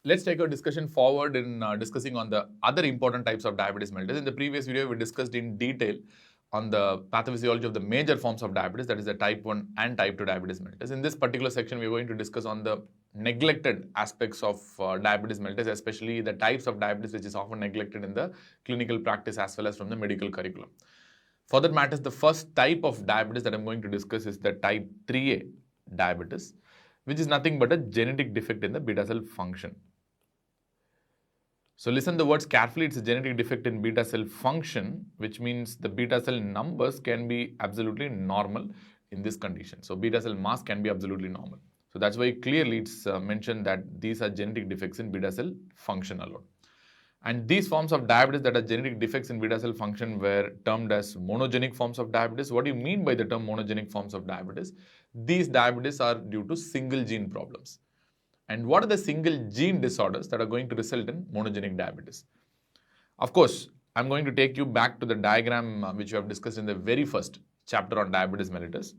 let's take our discussion forward in discussing on the other important types of diabetes mellitus. In the previous video, we discussed in detail on the pathophysiology of the major forms of diabetes, that is the type 1 and type 2 diabetes mellitus. In this particular section, we are going to discuss on the neglected aspects of diabetes mellitus, especially the types of diabetes which is often neglected in the clinical practice as well as from the medical curriculum. For that matter, the first type of diabetes that I'm going to discuss is the type 3A diabetes, which is nothing but a genetic defect in the beta cell function. So listen the words carefully. It's a genetic defect in beta cell function, which means the beta cell numbers can be absolutely normal in this condition. So beta cell mass can be absolutely normal. So that's why clearly it's mentioned that these are genetic defects in beta cell function alone. And these forms of diabetes that are genetic defects in beta cell function were termed as monogenic forms of diabetes. What do you mean by the term monogenic forms of diabetes? These diabetes are due to single gene problems. And what are the single gene disorders that are going to result in monogenic diabetes? Of course, I'm going to take you back to the diagram which we have discussed in the very first chapter on diabetes mellitus.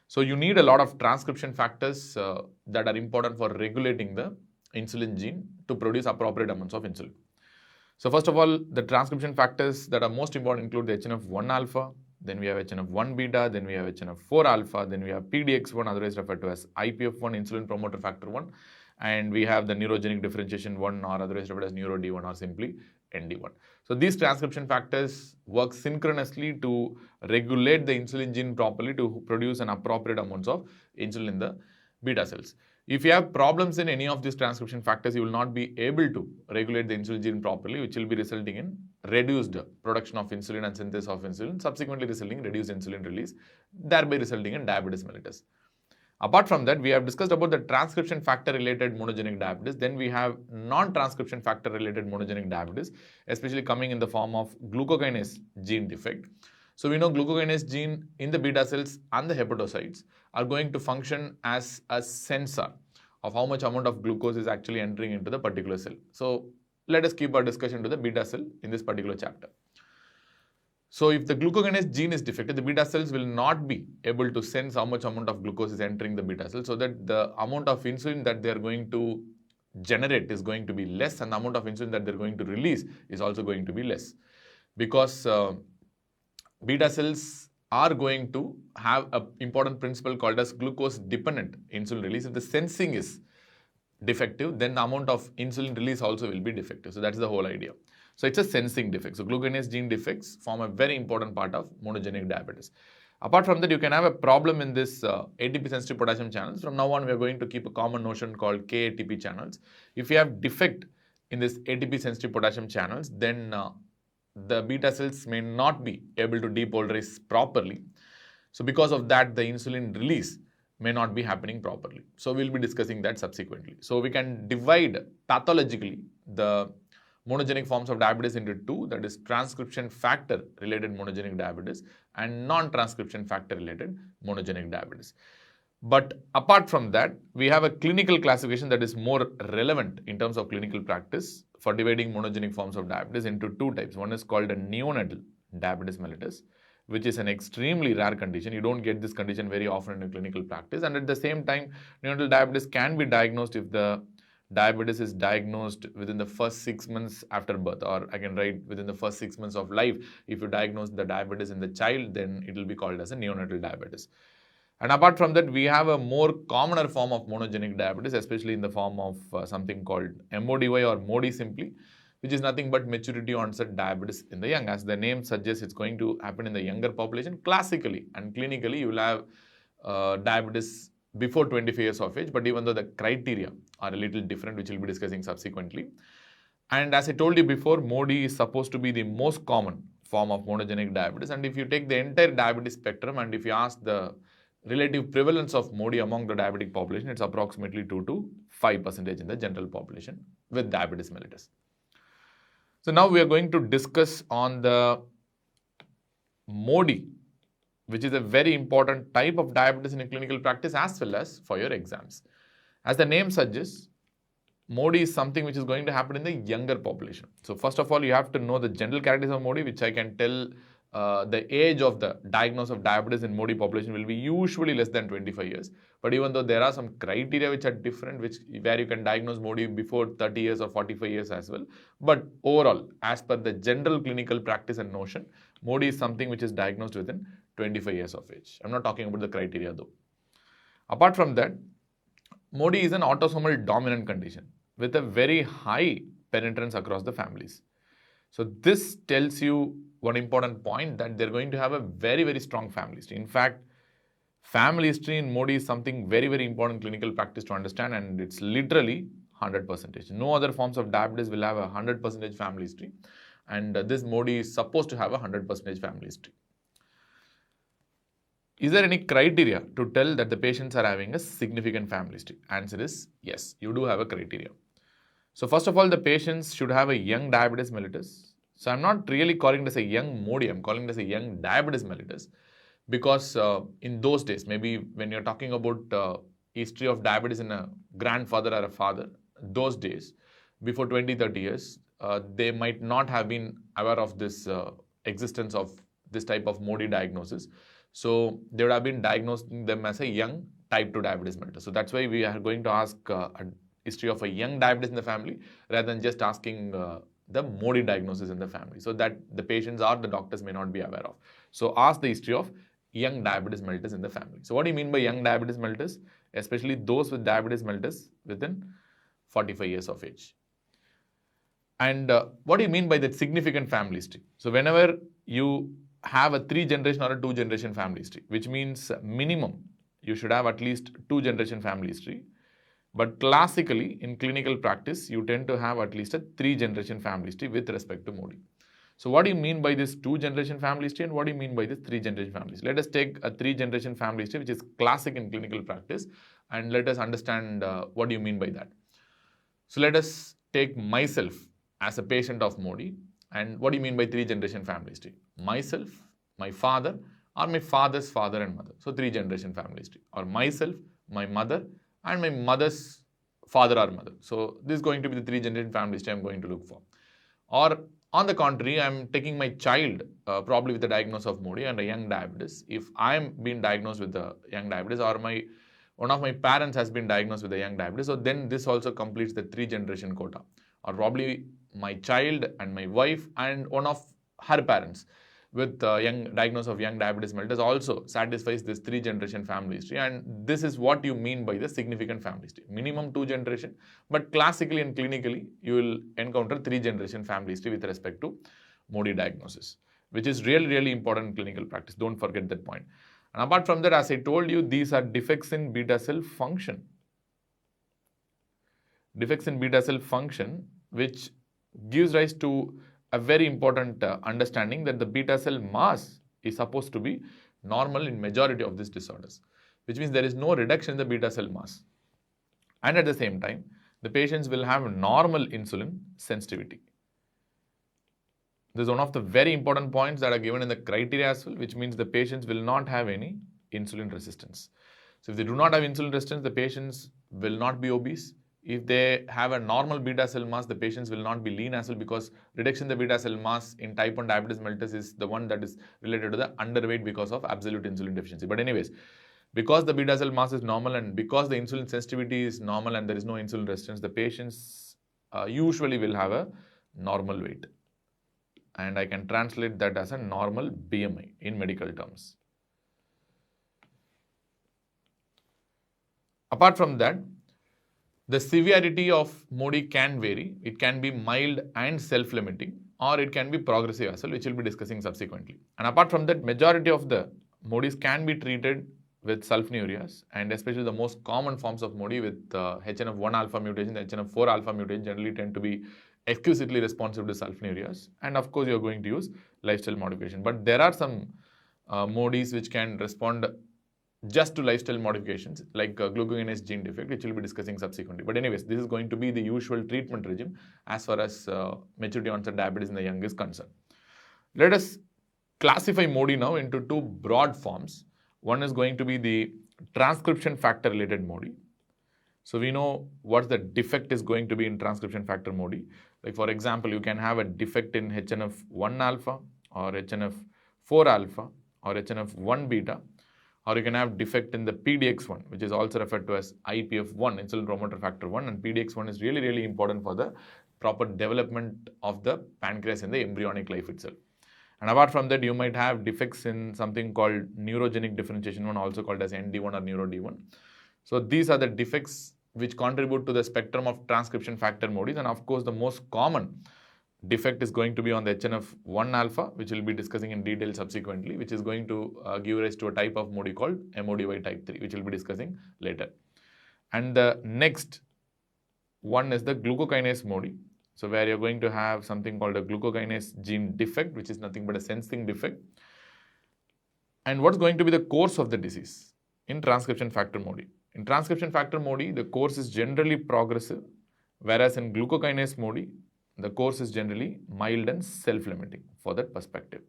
So you need a lot of transcription factors that are important for regulating the insulin gene to produce appropriate amounts of insulin. So first of all, the transcription factors that are most important include the HNF1 alpha, then we have HNF1 beta, then we have HNF4 alpha, then we have PDX1, otherwise referred to as IPF1, insulin promoter factor 1, and we have the neurogenic differentiation 1, or otherwise referred as NeuroD1, or simply ND1. So these transcription factors work synchronously to regulate the insulin gene properly to produce an appropriate amounts of insulin in the beta cells. If you have problems in any of these transcription factors, you will not be able to regulate the insulin gene properly, which will be resulting in reduced production of insulin and synthesis of insulin, subsequently resulting in reduced insulin release, thereby resulting in diabetes mellitus. Apart from that, we have discussed about the transcription factor related monogenic diabetes. Then we have non-transcription factor related monogenic diabetes, especially coming in the form of glucokinase gene defect. So we know glucokinase gene in the beta cells and the hepatocytes are going to function as a sensor of how much amount of glucose is actually entering into the particular cell. So let us keep our discussion to the beta cell in this particular chapter. So if the glucokinase gene is defective, the beta cells will not be able to sense how much amount of glucose is entering the beta cell, so that the amount of insulin that they are going to generate is going to be less, and the amount of insulin that they're going to release is also going to be less. Because beta cells are going to have an important principle called as glucose dependent insulin release. If the sensing is defective, then the amount of insulin release also will be defective. So that's the whole idea. So it's a sensing defect. So glucokinase gene defects form a very important part of monogenic diabetes. Apart from that, you can have a problem in this ATP sensitive potassium channels. From now on, we are going to keep a common notion called KATP channels. If you have defect in this ATP sensitive potassium channels, then the beta cells may not be able to depolarize properly. So because of that, the insulin release may not be happening properly. So we'll be discussing that subsequently. So we can divide pathologically the monogenic forms of diabetes into two, that is transcription factor related monogenic diabetes and non-transcription factor related monogenic diabetes. But apart from that, we have a clinical classification that is more relevant in terms of clinical practice for dividing monogenic forms of diabetes into two types. One is called a neonatal diabetes mellitus, which is an extremely rare condition. You don't get this condition very often in clinical practice. And at the same time, neonatal diabetes can be diagnosed if the diabetes is diagnosed within the first 6 months after birth, or I can write within the first 6 months of life. If you diagnose the diabetes in the child, then it will be called as a neonatal diabetes. And apart from that, we have a more commoner form of monogenic diabetes, especially in the form of something called MODY or MODY simply, which is nothing but maturity onset diabetes in the young. As the name suggests, it's going to happen in the younger population. Classically and clinically, you will have diabetes before 25 years of age, but even though the criteria are a little different, which we'll be discussing subsequently. And as I told you before, MODY is supposed to be the most common form of monogenic diabetes. And if you take the entire diabetes spectrum and if you ask the relative prevalence of MODY among the diabetic population, it's approximately 2 to 5% in the general population with diabetes mellitus. So now we are going to discuss on the MODY, which is a very important type of diabetes in a clinical practice as well as for your exams. As the name suggests, MODY is something which is going to happen in the younger population. So first of all, you have to know the general characteristics of MODY, which I can tell the age of the diagnosis of diabetes in MODY population will be usually less than 25 years. But even though there are some criteria which are different, where you can diagnose MODY before 30 years or 45 years as well. But overall, as per the general clinical practice and notion, MODY is something which is diagnosed within 25 years of age. I'm not talking about the criteria though. Apart from that, MODY is an autosomal dominant condition with a very high penetrance across the families. So this tells you one important point, that they're going to have a very, very strong family history. In fact, family history in MODY is something very, very important clinical practice to understand, and it's literally 100%. No other forms of diabetes will have a 100% family history, and this MODY is supposed to have a 100% family history. Is there any criteria to tell that the patients are having a significant family history? Answer is yes, you do have a criteria. So first of all, the patients should have a young diabetes mellitus. So I'm not really calling this a young MODY, I'm calling this a young diabetes mellitus, because in those days, maybe when you're talking about history of diabetes in a grandfather or a father, those days, before 20-30 years, they might not have been aware of this existence of this type of MODY diagnosis. So they would have been diagnosing them as a young type 2 diabetes mellitus. So that's why we are going to ask a history of a young diabetes in the family, rather than just asking the MODY diagnosis in the family, so that the patients or the doctors may not be aware of. So ask the history of young diabetes mellitus in the family. So what do you mean by young diabetes mellitus? Especially those with diabetes mellitus within 45 years of age. And what do you mean by that significant family history? So whenever you have a 3-generation or a 2-generation family history, which means minimum you should have at least 2-generation family history. But classically, in clinical practice, you tend to have at least a 3-generation family history with respect to MODY. So what do you mean by this 2-generation family history, and what do you mean by this 3-generation family history? Let us take a 3-generation family history, which is classic in clinical practice, and let us understand what do you mean by that. So let us take myself as a patient of MODY, and what do you mean by 3-generation family history? Myself, my father, or my father's father and mother. So 3-generation family history. Or myself, my mother, and my mother's father or mother. So this is going to be the 3-generation family history I'm going to look for. Or on the contrary, I'm taking my child probably with a diagnosis of MODY and a young diabetes. If I'm being diagnosed with a young diabetes, or one of my parents has been diagnosed with a young diabetes, so then this also completes the 3-generation quota. Or probably my child and my wife and one of her parents with diagnosis of young diabetes mellitus also satisfies this 3-generation family history, and this is what you mean by the significant family history. Minimum 2-generation, but classically and clinically you will encounter 3-generation family history with respect to MODY diagnosis, which is really, really important in clinical practice. Don't forget that point. And apart from that, as I told you, these are defects in beta cell function. Defects in beta cell function, which gives rise to a very important understanding that the beta cell mass is supposed to be normal in majority of these disorders, which means there is no reduction in the beta cell mass. And at the same time, the patients will have normal insulin sensitivity. This is one of the very important points that are given in the criteria as well, which means the patients will not have any insulin resistance. So if they do not have insulin resistance, the patients will not be obese. If they have a normal beta cell mass, the patients will not be lean as well, because reduction in the beta cell mass in type 1 diabetes mellitus is the one that is related to the underweight because of absolute insulin deficiency. But anyways, because the beta cell mass is normal and because the insulin sensitivity is normal and there is no insulin resistance, the patients usually will have a normal weight. And I can translate that as a normal BMI in medical terms. Apart from that, the severity of MODY can vary. It can be mild and self-limiting, or it can be progressive as well, which we'll be discussing subsequently. And apart from that, majority of the MODYs can be treated with sulfonylureas, and especially the most common forms of MODY with HNF1 alpha mutation, the HNF4 alpha mutation generally tend to be exquisitely responsive to sulfonylureas. And of course, you're going to use lifestyle modification. But there are some MODYs which can respond just to lifestyle modifications like glucokinase gene defect, which we'll be discussing subsequently. But anyways, this is going to be the usual treatment regime as far as maturity onset diabetes in the young is concerned. Let us classify MODY now into two broad forms. One is going to be the transcription factor related MODY. So we know what the defect is going to be in transcription factor MODY. Like for example, you can have a defect in HNF1 alpha or HNF4 4 alpha or HNF 1 beta, or you can have defect in the PDX1, which is also referred to as IPF1, insulin promoter factor 1, and PDX1 is really, really important for the proper development of the pancreas in the embryonic life itself. And apart from that, you might have defects in something called neurogenic differentiation 1, also called as ND1 or NeuroD1. So these are the defects which contribute to the spectrum of transcription factor MODIs, and of course the most common defect is going to be on the HNF1 alpha, which we'll be discussing in detail subsequently, which is going to give rise to a type of MODI called MODY type 3, which we'll be discussing later. And the next one is the glucokinase MODI. So where you're going to have something called a glucokinase gene defect, which is nothing but a sensing defect. And what's going to be the course of the disease in transcription factor MODI? In transcription factor MODI, the course is generally progressive, whereas in glucokinase MODI, the course is generally mild and self-limiting for that perspective.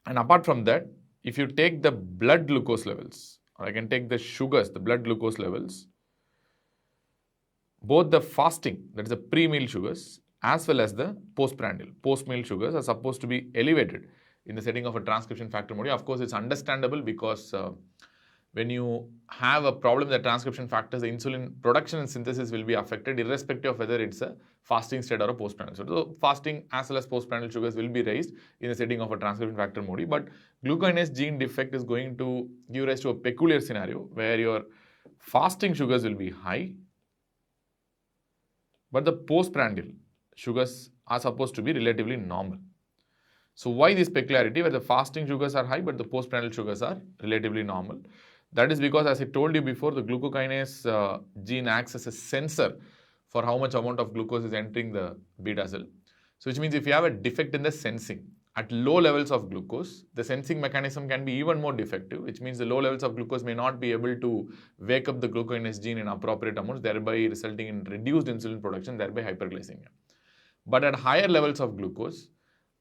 And apart from that, if you take the blood glucose levels, or I can take the sugars, the blood glucose levels, both the fasting, that is the pre-meal sugars, as well as the postprandial, post-meal sugars are supposed to be elevated in the setting of a transcription factor MODI. Of course, it's understandable because when you have a problem with the transcription factors, the insulin production and synthesis will be affected irrespective of whether it's a fasting state or a postprandial. So fasting as well as postprandial sugars will be raised in the setting of a transcription factor MODI. But glucokinase gene defect is going to give rise to a peculiar scenario where your fasting sugars will be high, but the postprandial sugars are supposed to be relatively normal. So why this peculiarity where the fasting sugars are high but the postprandial sugars are relatively normal? That is because, as I told you before, the glucokinase gene acts as a sensor for how much amount of glucose is entering the beta cell. So which means if you have a defect in the sensing, at low levels of glucose, the sensing mechanism can be even more defective, which means the low levels of glucose may not be able to wake up the glucokinase gene in appropriate amounts, thereby resulting in reduced insulin production, thereby hyperglycemia. But at higher levels of glucose,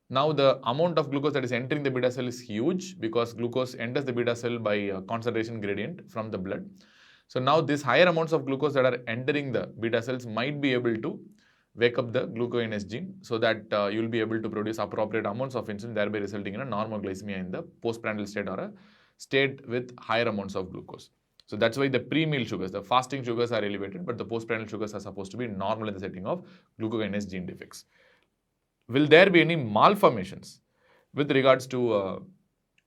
now the amount of glucose that is entering the beta cell is huge because glucose enters the beta cell by a concentration gradient from the blood. So now these higher amounts of glucose that are entering the beta cells might be able to wake up the glucokinase gene so that you will be able to produce appropriate amounts of insulin, thereby resulting in a normal glycemia in the postprandial state or a state with higher amounts of glucose. So that's why the pre-meal sugars, the fasting sugars are elevated, but the postprandial sugars are supposed to be normal in the setting of glucokinase gene defects. Will there be any malformations with regards to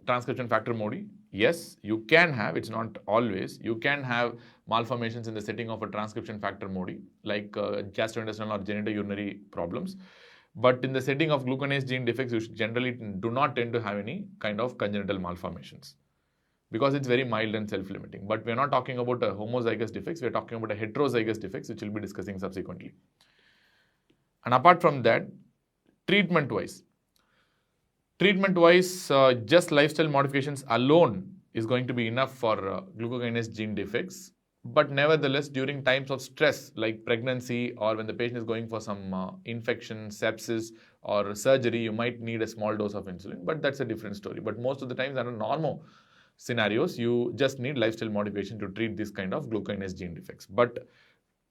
transcription factor MODI? Yes, you can have, it's not always, you can have malformations in the setting of a transcription factor MODI, like gastrointestinal or genitourinary problems. But in the setting of glucokinase gene defects, you generally do not tend to have any kind of congenital malformations because it's very mild and self-limiting. But we're not talking about a homozygous defects, we're talking about a heterozygous defects, which we'll be discussing subsequently. And apart from that, treatment-wise, just lifestyle modifications alone is going to be enough for glucokinase gene defects. But nevertheless, during times of stress like pregnancy or when the patient is going for some infection, sepsis or surgery, you might need a small dose of insulin, but that's a different story. But most of the times under normal scenarios, you just need lifestyle modification to treat this kind of glucokinase gene defects. But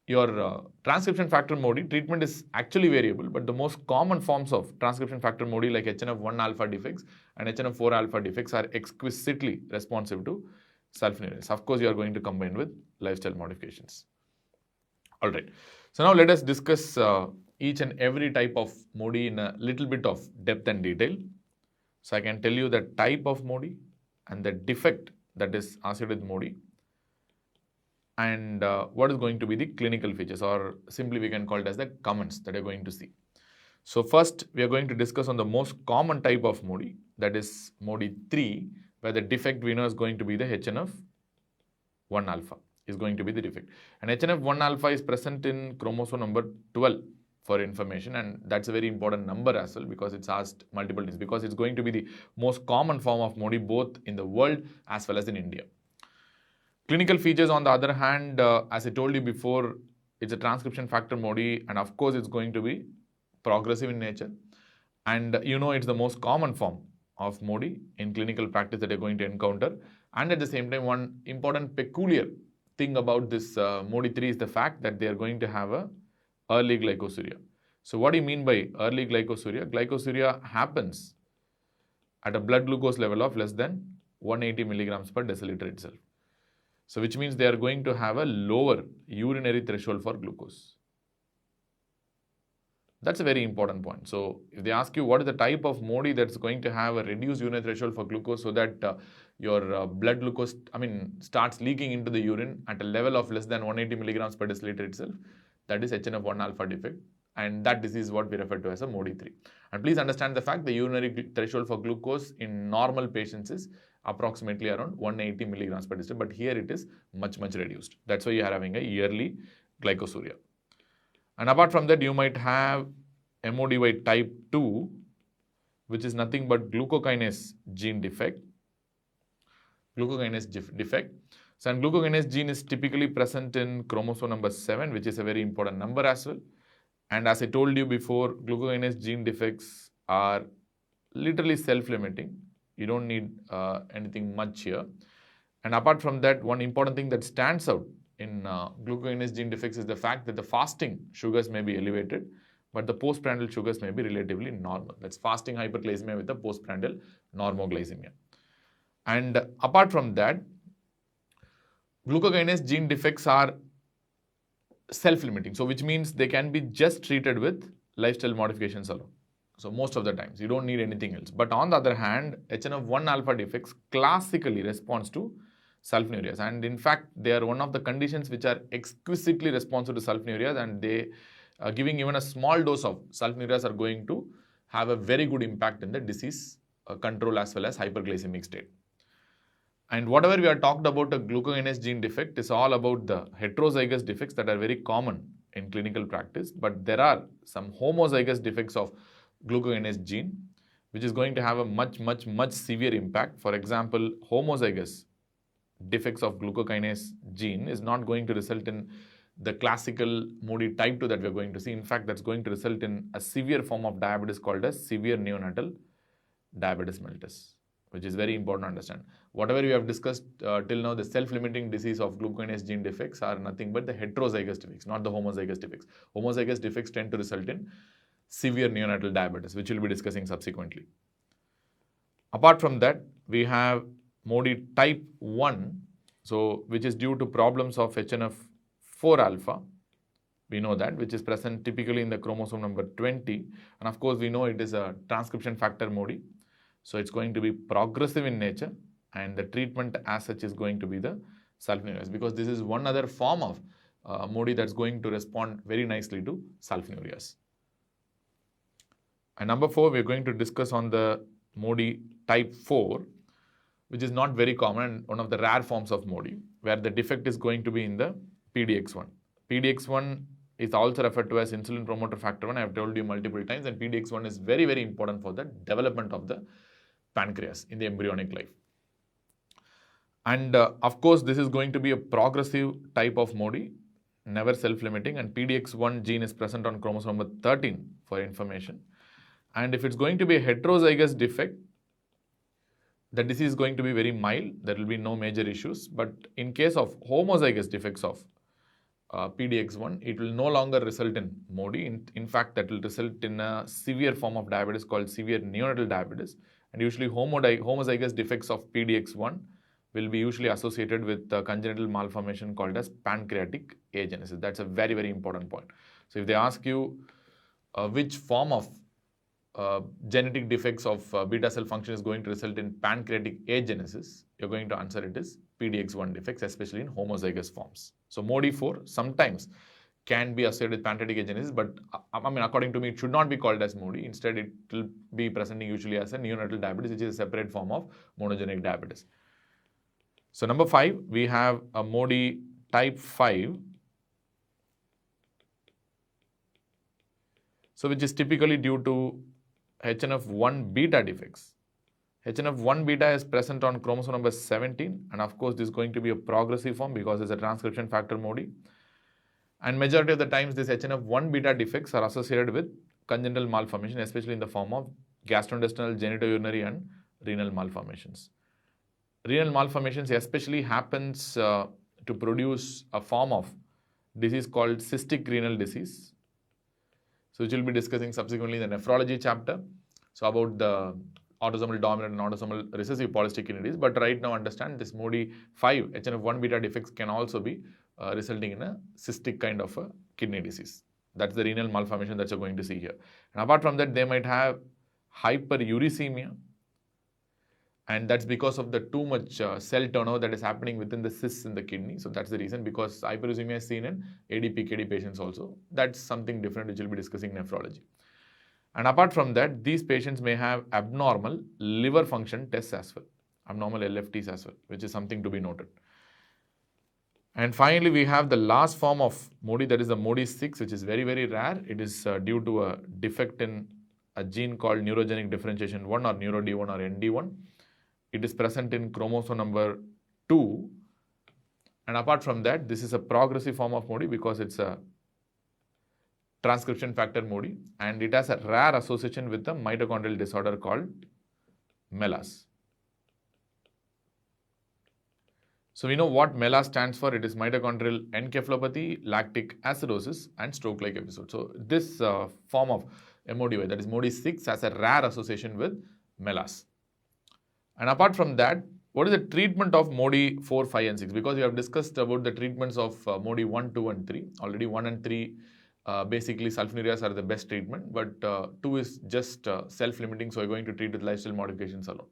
your transcription factor MODI treatment is actually variable, but the most common forms of transcription factor MODI like HNF1 alpha defects and HNF4 alpha defects are exquisitely responsive to sulfonylureas. Of course, you are going to combine with lifestyle modifications. Alright, so now let us discuss each and every type of MODI in a little bit of depth and detail. So I can tell you the type of MODI and the defect that is associated with MODI, and what is going to be the clinical features, or simply we can call it as the comments that you're going to see. So first, we are going to discuss on the most common type of MODI, that is MODI 3, where the defect we know is going to be the HNF1 alpha is going to be the defect. And HNF1 alpha is present in chromosome number 12 for information, and that's a very important number as well because it's asked multiple times, because it's going to be the most common form of MODI both in the world as well as in India. Clinical features, on the other hand, as I told you before, it's a transcription factor MODI, and of course it's going to be progressive in nature. And you know it's the most common form of MODI in clinical practice that you're going to encounter. And at the same time, one important peculiar thing about this MODI 3 is the fact that they are going to have a early glycosuria. So what do you mean by early glycosuria? Glycosuria happens at a blood glucose level of less than 180 milligrams per deciliter itself. So which means they are going to have a lower urinary threshold for glucose. That's a very important point. So if they ask you what is the type of MODI that's going to have a reduced urinary threshold for glucose so that your blood glucose, starts leaking into the urine at a level of less than 180 milligrams per deciliter itself, that is HNF1 alpha defect. And that disease is what we refer to as a MODI3. And please understand the fact the urinary threshold for glucose in normal patients is approximately around 180 milligrams per deciliter, but here it is much reduced. That's why you are having a yearly glycosuria. And apart from that, you might have MODY type 2, which is nothing but glucokinase gene defect. Glucokinase defect. So, and glucokinase gene is typically present in chromosome number 7, which is a very important number as well. And as I told you before, glucokinase gene defects are literally self-limiting. You don't need anything much here. And apart from that, one important thing that stands out in glucokinase gene defects is the fact that the fasting sugars may be elevated, but the postprandial sugars may be relatively normal. That's fasting hyperglycemia with the postprandial normoglycemia. And apart from that, glucokinase gene defects are self-limiting. So which means they can be just treated with lifestyle modifications alone. So most of the times you don't need anything else. But on the other hand, HNF1 alpha defects classically responds to sulfonylureas, and in fact they are one of the conditions which are exquisitely responsive to sulfonylureas, and they giving even a small dose of sulfonylureas are going to have a very good impact in the disease control as well as hyperglycemic state. And whatever we are talked about a glucokinase gene defect is all about the heterozygous defects that are very common in clinical practice, but there are some homozygous defects of glucokinase gene which is going to have a much severe impact. For example, homozygous defects of glucokinase gene is not going to result in the classical MODY type 2 that we are going to see. In fact, that's going to result in a severe form of diabetes called as severe neonatal diabetes mellitus, which is very important to understand. Whatever we have discussed till now, the self-limiting disease of glucokinase gene defects are nothing but the heterozygous defects, not the homozygous defects. Homozygous defects tend to result in severe neonatal diabetes, which we'll be discussing subsequently. Apart from that, we have MODY type 1, so which is due to problems of HNF4 alpha. We know that, which is present typically in the chromosome number 20. And of course, we know it is a transcription factor MODY. So it's going to be progressive in nature, and the treatment as such is going to be the sulfonylureas, because this is one other form of MODY that's going to respond very nicely to sulfonylureas. And number 4, we're going to discuss on the MODY type 4, which is not very common and one of the rare forms of MODY, where the defect is going to be in the PDX1. PDX1 is also referred to as insulin promoter factor 1. I have told you multiple times, and PDX1 is very important for the development of the pancreas in the embryonic life. And of course, this is going to be a progressive type of MODY, never self-limiting, and PDX1 gene is present on chromosome number 13 for information. And if it's going to be a heterozygous defect, the disease is going to be very mild. There will be no major issues. But in case of homozygous defects of PDX1, it will no longer result in MODY. In fact, that will result in a severe form of diabetes called severe neonatal diabetes. And usually homozygous defects of PDX1 will be usually associated with congenital malformation called as pancreatic agenesis. That's a very important point. So if they ask you which form of genetic defects of beta cell function is going to result in pancreatic agenesis, you're going to answer it is PDX1 defects, especially in homozygous forms. So MODY4 sometimes can be associated with pancreatic agenesis, but according to me, it should not be called as MODY. Instead, it will be presenting usually as a neonatal diabetes, which is a separate form of monogenic diabetes. So number 5, we have a MODY type 5, so which is typically due to HNF1 beta defects. HNF1 beta is present on chromosome number 17, and of course this is going to be a progressive form because it's a transcription factor MODY. And majority of the times these HNF1 beta defects are associated with congenital malformation, especially in the form of gastrointestinal, genitourinary and renal malformations. Renal malformations especially happens to produce a form of disease called cystic renal disease, So which we'll be discussing subsequently in the nephrology chapter. So about the autosomal dominant and autosomal recessive polycystic kidney disease. But right now understand this MODY5 HNF1 beta defects can also be resulting in a cystic kind of a kidney disease. That's the renal malformation that you're going to see here. And apart from that, they might have hyperuricemia. And that's because of the too much cell turnover that is happening within the cysts in the kidney. So that's the reason, because hyperuricemia is seen in ADPKD patients also. That's something different which we'll be discussing in nephrology. And apart from that, these patients may have abnormal liver function tests as well, abnormal LFTs as well, which is something to be noted. And finally, we have the last form of MODY, that is the MODY6, which is very, very rare. It is due to a defect in a gene called neurogenic differentiation 1 or NeuroD1 or ND1. It is present in chromosome number 2. And apart from that, this is a progressive form of MODY because it's a transcription factor MODY, and it has a rare association with a mitochondrial disorder called MELAS. So we know what MELAS stands for. It is mitochondrial encephalopathy, lactic acidosis, and stroke-like episode. So this form of MODY, that is MODY6, has a rare association with MELAS. And apart from that, what is the treatment of MODY 4, 5, and 6? Because we have discussed about the treatments of MODY 1, 2, and 3. Already 1 and 3, basically sulfonylureas are the best treatment, but 2 is just self-limiting, so we're going to treat with lifestyle modifications alone.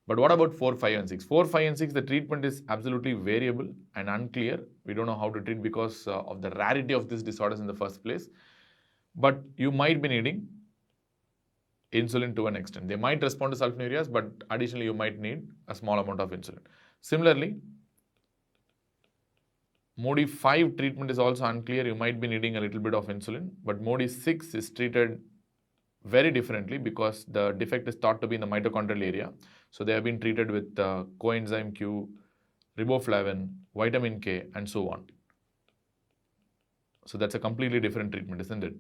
But what about 4, 5, and 6? 4, 5, and 6, the treatment is absolutely variable and unclear. We don't know how to treat because of the rarity of these disorders in the first place. But you might be needing insulin to an extent. They might respond to sulfonylureas, but additionally you might need a small amount of insulin. Similarly, MODY 5 treatment is also unclear. You might be needing a little bit of insulin, but MODY 6 is treated very differently because the defect is thought to be in the mitochondrial area. So they have been treated with coenzyme Q, riboflavin, vitamin K, and so on. So that's a completely different treatment, isn't it?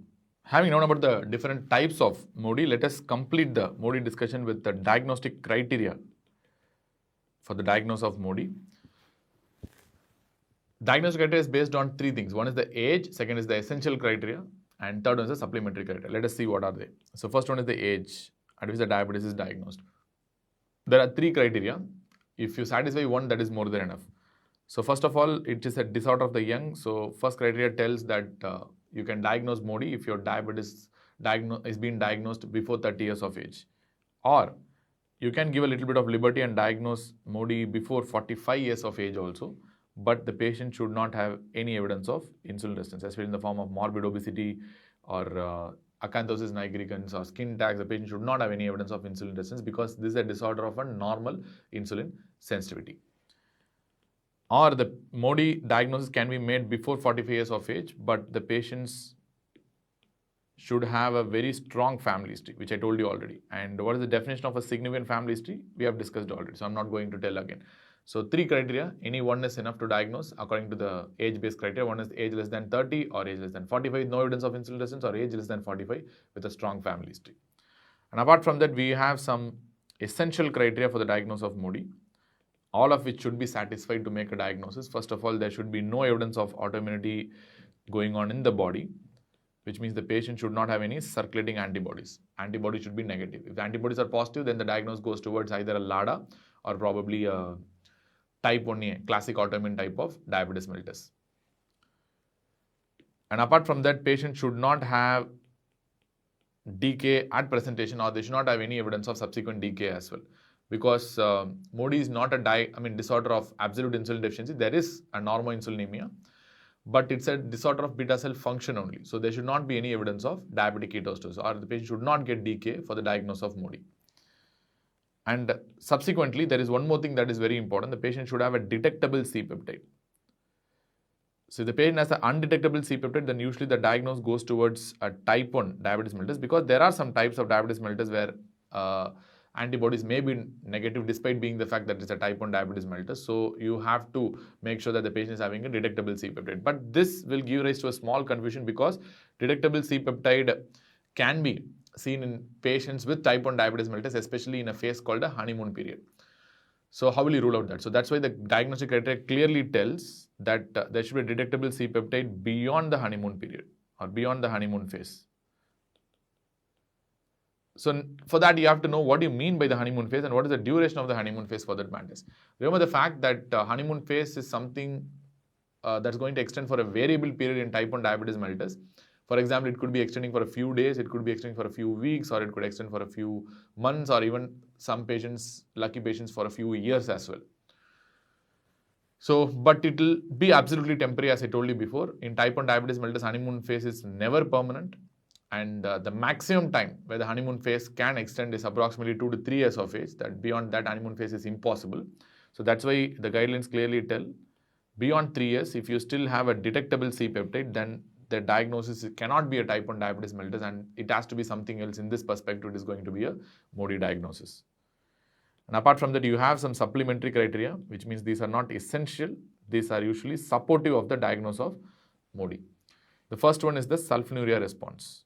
Having known about the different types of MODY, let us complete the MODY discussion with the diagnostic criteria for the diagnosis of MODY. Diagnostic criteria is based on 3 things. One is the age, second is the essential criteria, and third one is the supplementary criteria. Let us see what are they. So first one is the age at which the diabetes is diagnosed. There are 3 criteria. If you satisfy one, that is more than enough. So first of all, it is a disorder of the young. So first criteria tells that you can diagnose MODY if your diabetes is being diagnosed before 30 years of age. Or you can give a little bit of liberty and diagnose MODY before 45 years of age also. But the patient should not have any evidence of insulin resistance, especially in the form of morbid obesity or acanthosis nigricans or skin tags. The patient should not have any evidence of insulin resistance because this is a disorder of a normal insulin sensitivity. Or the MODY diagnosis can be made before 45 years of age, but the patients should have a very strong family history, which I told you already. And what is the definition of a significant family history? We have discussed already, so I'm not going to tell again. So 3 criteria, any one is enough to diagnose according to the age-based criteria. One is age less than 30 or age less than 45 with no evidence of insulin resistance, or age less than 45 with a strong family history. And apart from that, we have some essential criteria for the diagnosis of MODY, all of which should be satisfied to make a diagnosis. First of all, there should be no evidence of autoimmunity going on in the body, which means the patient should not have any circulating antibodies. Antibodies should be negative. If the antibodies are positive, then the diagnosis goes towards either a LADA or probably a type 1A, classic autoimmune type of diabetes mellitus. And apart from that, patient should not have decay at presentation, or they should not have any evidence of subsequent decay as well. Because MODY is not a disorder of absolute insulin deficiency. There is a normoinsulinemia, but it's a disorder of beta cell function only. So there should not be any evidence of diabetic ketoacidosis, or the patient should not get decay for the diagnosis of MODY. And subsequently, there is one more thing that is very important. The patient should have a detectable C-peptide. So if the patient has an undetectable C-peptide, then usually the diagnosis goes towards a type 1 diabetes mellitus, because there are some types of diabetes mellitus where antibodies may be negative despite being the fact that it's a type 1 diabetes mellitus. So you have to make sure that the patient is having a detectable C-peptide. But this will give rise to a small confusion, because detectable C-peptide can be seen in patients with type 1 diabetes mellitus, especially in a phase called a honeymoon period. So how will you rule out that? So that's why the diagnostic criteria clearly tells that there should be a detectable C-peptide beyond the honeymoon period or beyond the honeymoon phase. So for that, you have to know what you mean by the honeymoon phase and what is the duration of the honeymoon phase for that matters. Remember the fact that honeymoon phase is something that's going to extend for a variable period in type 1 diabetes mellitus. For example, it could be extending for a few days, it could be extending for a few weeks, or it could extend for a few months, or even some patients, lucky patients, for a few years as well. So, but it will be absolutely temporary, as I told you before. In type 1 diabetes mellitus, honeymoon phase is never permanent. And the maximum time where the honeymoon phase can extend is approximately 2 to 3 years of age. That beyond that, honeymoon phase is impossible. So that's why the guidelines clearly tell, beyond 3 years, if you still have a detectable C-peptide, then the diagnosis cannot be a type 1 diabetes mellitus, and it has to be something else. In this perspective, it is going to be a MODY diagnosis. And apart from that, you have some supplementary criteria, which means these are not essential. These are usually supportive of the diagnosis of MODY. The first one is the sulfonylurea response.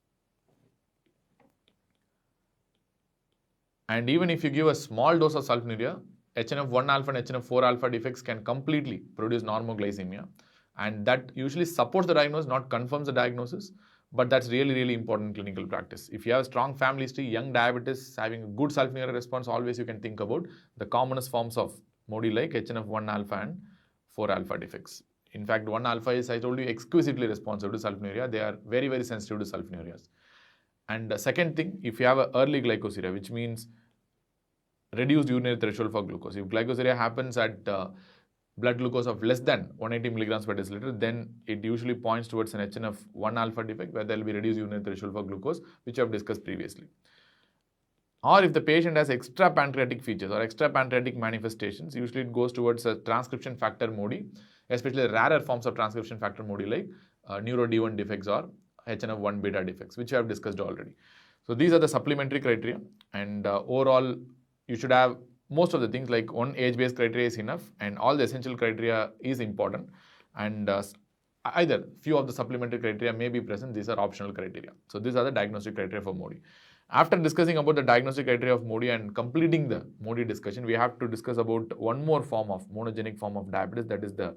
And even if you give a small dose of sulfonylurea, HNF1 alpha and HNF4 alpha defects can completely produce normoglycemia. And that usually supports the diagnosis, not confirms the diagnosis. But that's really, really important in clinical practice. If you have a strong family history, young diabetes, having a good sulfonylurea response, always you can think about the commonest forms of MODY like HNF1 alpha and 4 alpha defects. In fact, 1 alpha is, I told you, exquisitely responsive to sulfonylurea. They are very, very sensitive to sulfonylureas. And the second thing, if you have an early glycosuria, which means reduced urinary threshold for glucose. If glycosuria happens at blood glucose of less than 180 milligrams per deciliter, then it usually points towards an HNF1 alpha defect where there will be reduced urinary threshold for glucose, which I have discussed previously. Or if the patient has extra pancreatic features or extra pancreatic manifestations, usually it goes towards a transcription factor MODY, especially rarer forms of transcription factor MODY like neuro D1 defects or HNF1 beta defects, which I have discussed already. So these are the supplementary criteria, and overall you should have most of the things. Like one age-based criteria is enough, and all the essential criteria is important, and either few of the supplementary criteria may be present. These are optional criteria. So these are the diagnostic criteria for MODY. After discussing about the diagnostic criteria of MODY and completing the MODY discussion, we have to discuss about one more form of monogenic form of diabetes, that is the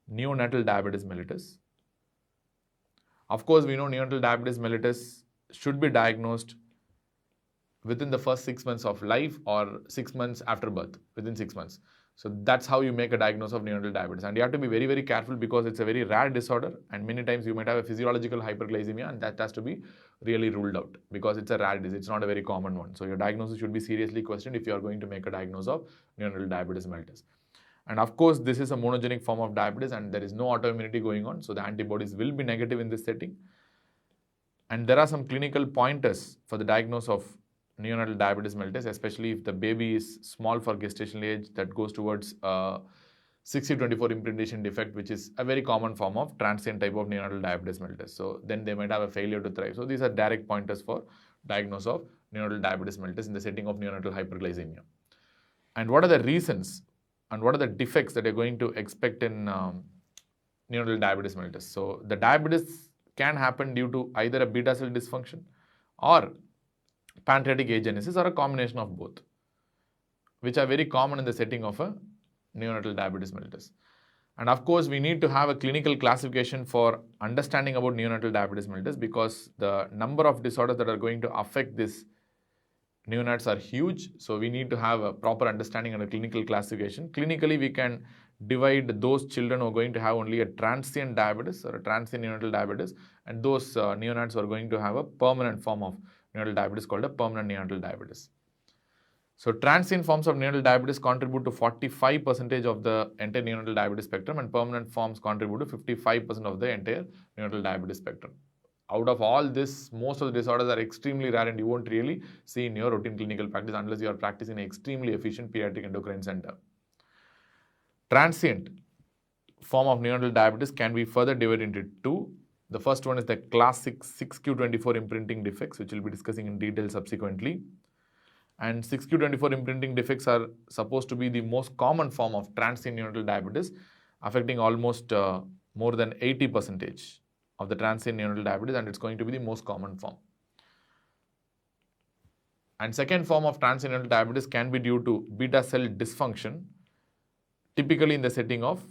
neonatal diabetes mellitus. Of course, we know neonatal diabetes mellitus should be diagnosed within the first 6 months of life or 6 months after birth, within 6 months. So that's how you make a diagnosis of neonatal diabetes. And you have to be very, very careful because it's a very rare disorder, and many times you might have a physiological hyperglycemia, and that has to be really ruled out because it's a rare disease. It's not a very common one. So your diagnosis should be seriously questioned if you are going to make a diagnosis of neonatal diabetes mellitus. And of course, this is a monogenic form of diabetes and there is no autoimmunity going on. So the antibodies will be negative in this setting. And there are some clinical pointers for the diagnosis of neonatal diabetes mellitus, especially if the baby is small for gestational age, that goes towards 60-24 imprintation defect, which is a very common form of transient type of neonatal diabetes mellitus. So then they might have a failure to thrive. So these are direct pointers for diagnosis of neonatal diabetes mellitus in the setting of neonatal hyperglycemia. And what are the reasons and what are the defects that you're going to expect in neonatal diabetes mellitus? So the diabetes can happen due to either a beta cell dysfunction or pancreatic agenesis, or a combination of both, which are very common in the setting of a neonatal diabetes mellitus. And of course, we need to have a clinical classification for understanding about neonatal diabetes mellitus, because the number of disorders that are going to affect this neonates are huge. So we need to have a proper understanding and a clinical classification. Clinically, we can divide those children who are going to have only a transient diabetes or a transient neonatal diabetes, and those neonates who are going to have a permanent form of neonatal diabetes called a permanent neonatal diabetes. So transient forms of neonatal diabetes contribute to 45% of the entire neonatal diabetes spectrum, and permanent forms contribute to 55% of the entire neonatal diabetes spectrum. Out of all this, most of the disorders are extremely rare and you won't really see in your routine clinical practice unless you are practicing an extremely efficient pediatric endocrine center. Transient form of neonatal diabetes can be further divided into two. The first one is the classic 6q24 imprinting defects, which we'll be discussing in detail subsequently. And 6q24 imprinting defects are supposed to be the most common form of transient neonatal diabetes, affecting almost more than 80% of the transient neonatal diabetes, and it's going to be the most common form. And second form of transient neonatal diabetes can be due to beta cell dysfunction, typically in the setting of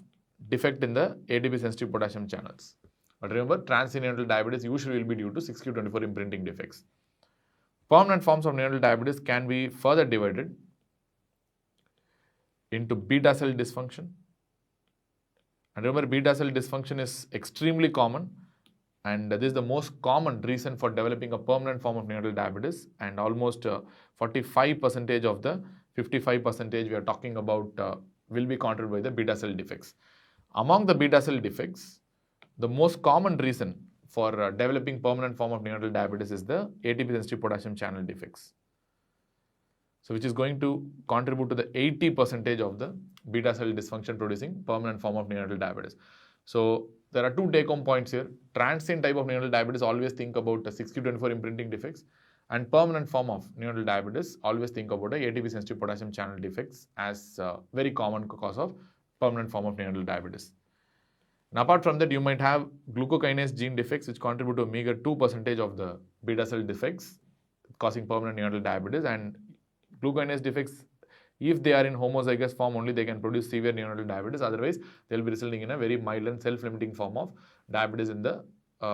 defect in the ATP sensitive potassium channels. But remember, transient neonatal diabetes usually will be due to 6q24 imprinting defects. Permanent forms of neonatal diabetes can be further divided into beta cell dysfunction. And remember, beta cell dysfunction is extremely common, and this is the most common reason for developing a permanent form of neonatal diabetes, and almost 45% of the 55% we are talking about will be contributed by the beta cell defects. Among the beta cell defects, the most common reason for developing permanent form of neonatal diabetes is the ATP sensitive potassium channel defects. So which is going to contribute to the 80% of the beta cell dysfunction producing permanent form of neonatal diabetes. So there are two take-home points here. Transient type of neonatal diabetes, always think about the 6q24 imprinting defects, and permanent form of neonatal diabetes, always think about the ATP sensitive potassium channel defects as very common cause of permanent form of neonatal diabetes. Now, apart from that, you might have glucokinase gene defects which contribute to a meager 2% of the beta cell defects causing permanent neonatal diabetes, and glucokinase defects, if they are in homozygous form only, they can produce severe neonatal diabetes. Otherwise, they will be resulting in a very mild and self-limiting form of diabetes in the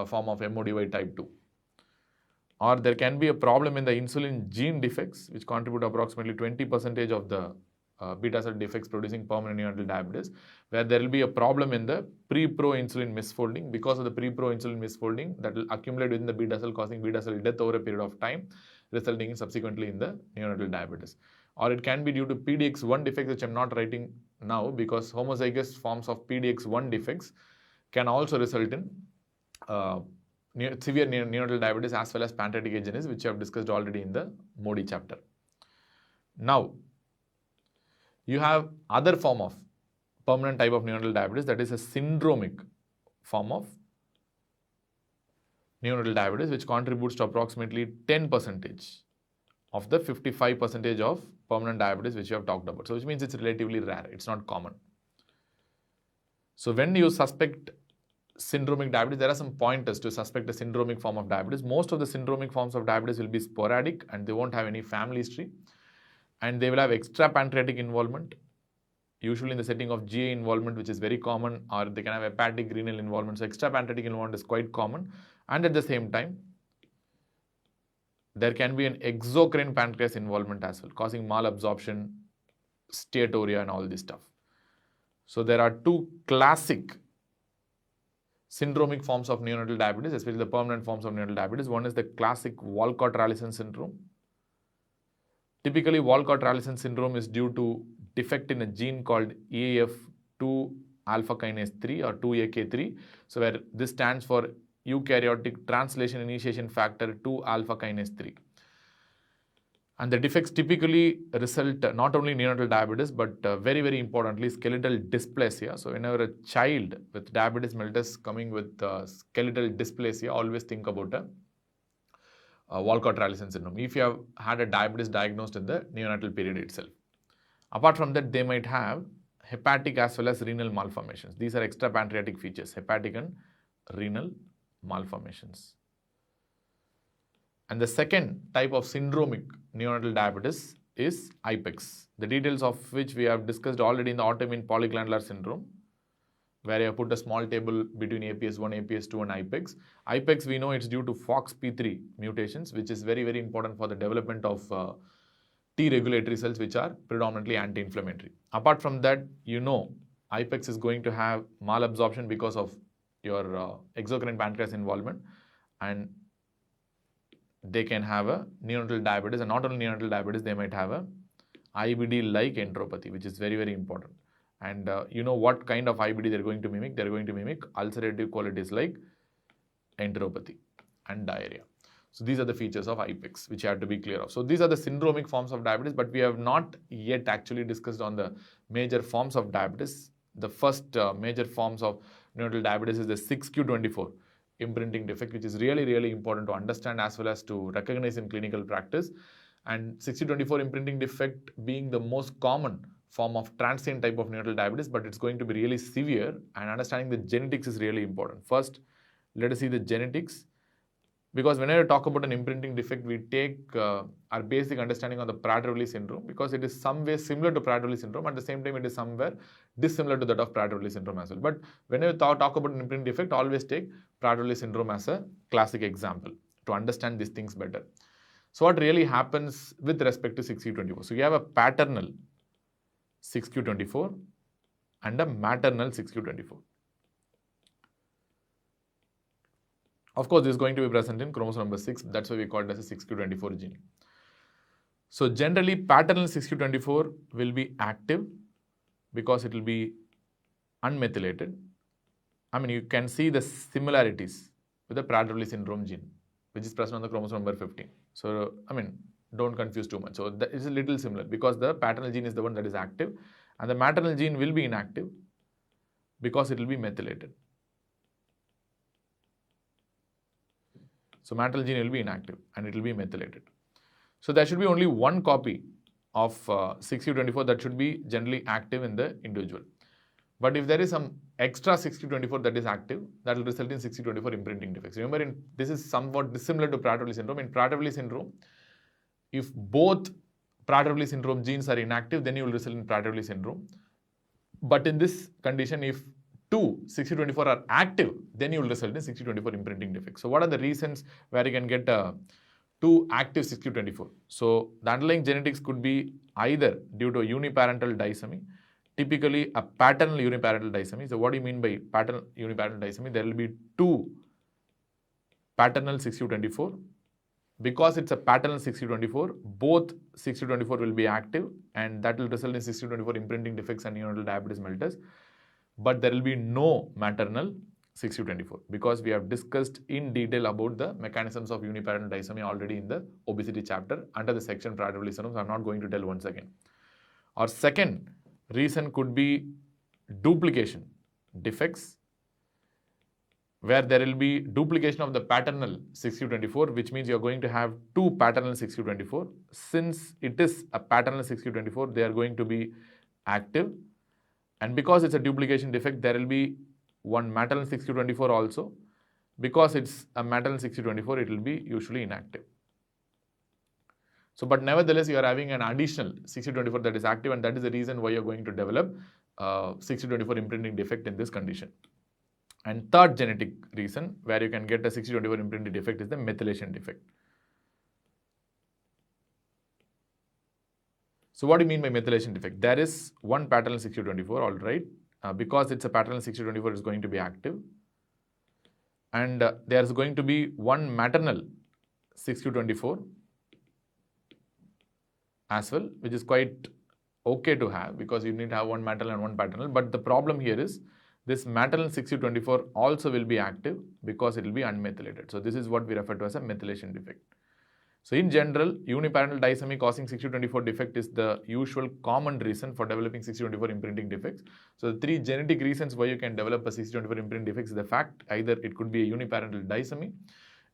form of MODY type 2. Or there can be a problem in the insulin gene defects which contribute approximately 20% of the beta cell defects producing permanent neonatal diabetes, where there will be a problem in the pre-pro-insulin misfolding. Because of the pre-pro-insulin misfolding, that will accumulate within the beta cell, causing beta cell death over a period of time, resulting in subsequently in the neonatal diabetes. Or it can be due to PDX1 defects, which I'm not writing now, because homozygous forms of PDX1 defects can also result in severe neonatal diabetes as well as pancreatic agenesis, which I have discussed already in the MODY chapter. Now, you have other form of permanent type of neonatal diabetes, that is a syndromic form of neonatal diabetes, which contributes to approximately 10% of the 55% of permanent diabetes which you have talked about. So which means it's relatively rare, it's not common. So when you suspect syndromic diabetes, there are some pointers to suspect a syndromic form of diabetes. Most of the syndromic forms of diabetes will be sporadic and they won't have any family history, and they will have extra pancreatic involvement, usually in the setting of GA involvement, which is very common, or they can have hepatic renal involvement. So extra pancreatic involvement is quite common, and at the same time there can be an exocrine pancreas involvement as well, causing malabsorption, steatorrhea and all this stuff. So there are two classic syndromic forms of neonatal diabetes, especially the permanent forms of neonatal diabetes. One is the classic Walcott-Rallison syndrome. Typically, Walcott-Rallison syndrome is due to defect in a gene called EAF2 alpha kinase 3 or 2AK3. So where this stands for eukaryotic translation initiation factor 2 alpha kinase 3. And the defects typically result not only in neonatal diabetes, but very, very importantly, skeletal dysplasia. So whenever a child with diabetes mellitus coming with skeletal dysplasia, always think about a Walcott-Rallison syndrome, if you have had a diabetes diagnosed in the neonatal period itself. Apart from that, they might have hepatic as well as renal malformations. These are extra pancreatic features, hepatic and renal malformations. And the second type of syndromic neonatal diabetes is IPEX, the details of which we have discussed already in the autoimmune polyglandular syndrome, where I have put a small table between APS1, APS2 and IPEX. IPEX, we know it's due to FOXP3 mutations, which is very, very important for the development of T regulatory cells, which are predominantly anti-inflammatory. Apart from that, you know, IPEX is going to have malabsorption because of your exocrine pancreas involvement, and they can have a neonatal diabetes, and not only neonatal diabetes, they might have a IBD-like enteropathy, which is very, very important. And you know what kind of IBD they're going to mimic? They're going to mimic ulcerative colitis like enteropathy and diarrhea. So these are the features of IPEX, which you have to be clear of. So these are the syndromic forms of diabetes, but we have not yet actually discussed on the major forms of diabetes. The first major forms of neonatal diabetes is the 6q24 imprinting defect, which is really, really important to understand as well as to recognize in clinical practice. And 6q24 imprinting defect being the most common form of transient type of neonatal diabetes, but it's going to be really severe, and understanding the genetics is really important. First, let us see the genetics, because whenever we talk about an imprinting defect, we take our basic understanding on the Prader-Willi syndrome, because it is some way similar to Prader-Willi syndrome. At the same time, it is somewhere dissimilar to that of Prader-Willi syndrome as well. But whenever we talk about an imprinting defect, always take Prader-Willi syndrome as a classic example to understand these things better. So what really happens with respect to 6q24? So you have a paternal 6q24 and a maternal 6q24. Of course, this is going to be present in chromosome number 6. That's why we call it as a 6q24 gene. So generally, paternal 6q24 will be active because it will be unmethylated. I mean, you can see the similarities with the Prader-Willi syndrome gene, which is present on the chromosome number 15. So, I mean, don't confuse too much. So, that is a little similar because the paternal gene is the one that is active and the maternal gene will be inactive because it will be methylated. So, maternal gene will be inactive and it will be methylated. So, there should be only one copy of 6q24 that should be generally active in the individual. But if there is some extra 6q24 that is active, that will result in 6q24 imprinting defects. Remember, this is somewhat dissimilar to Prader-Willi syndrome. In Prader-Willi syndrome, if both Prader-Willi syndrome genes are inactive, then you will result in Prader-Willi syndrome. But in this condition, if two 6q24 are active, then you will result in 6q24 imprinting defects. So what are the reasons where you can get two active 6q24? So the underlying genetics could be either due to uniparental disomy, typically a paternal uniparental disomy. So what do you mean by paternal uniparental disomy? There will be two paternal 6q24. Because it's a paternal 6q24, both 6q24 will be active and that will result in 6q24 imprinting defects and neonatal diabetes mellitus. But there will be no maternal 6q24 because we have discussed in detail about the mechanisms of uniparental disomy already in the obesity chapter under the section Prader-Willi syndrome. So I'm not going to tell once again. Our second reason could be duplication defects, where there will be duplication of the paternal 6q24, which means you're going to have two paternal 6q24. Since it is a paternal 6q24, they are going to be active. And because it's a duplication defect, there will be one maternal 6q24 also. Because it's a maternal 6q24, it will be usually inactive. So, but nevertheless, you are having an additional 6q24 that is active, and that is the reason why you're going to develop 6q24 imprinting defect in this condition. And third genetic reason where you can get a 6q24 imprinting defect is the methylation defect. So what do you mean by methylation defect? There is one paternal 6q24, all right. Because it's a paternal 6q24, it's going to be active. And there is going to be one maternal 6q24 as well, which is quite okay to have because you need to have one maternal and one paternal. But the problem here is this maternal 6q24 also will be active because it will be unmethylated. So this is what we refer to as a methylation defect. So in general, uniparental disomy causing 6q24 defect is the usual common reason for developing 6q24 imprinting defects. So the three genetic reasons why you can develop a 6q24 imprinting defects is the fact either it could be a uniparental disomy.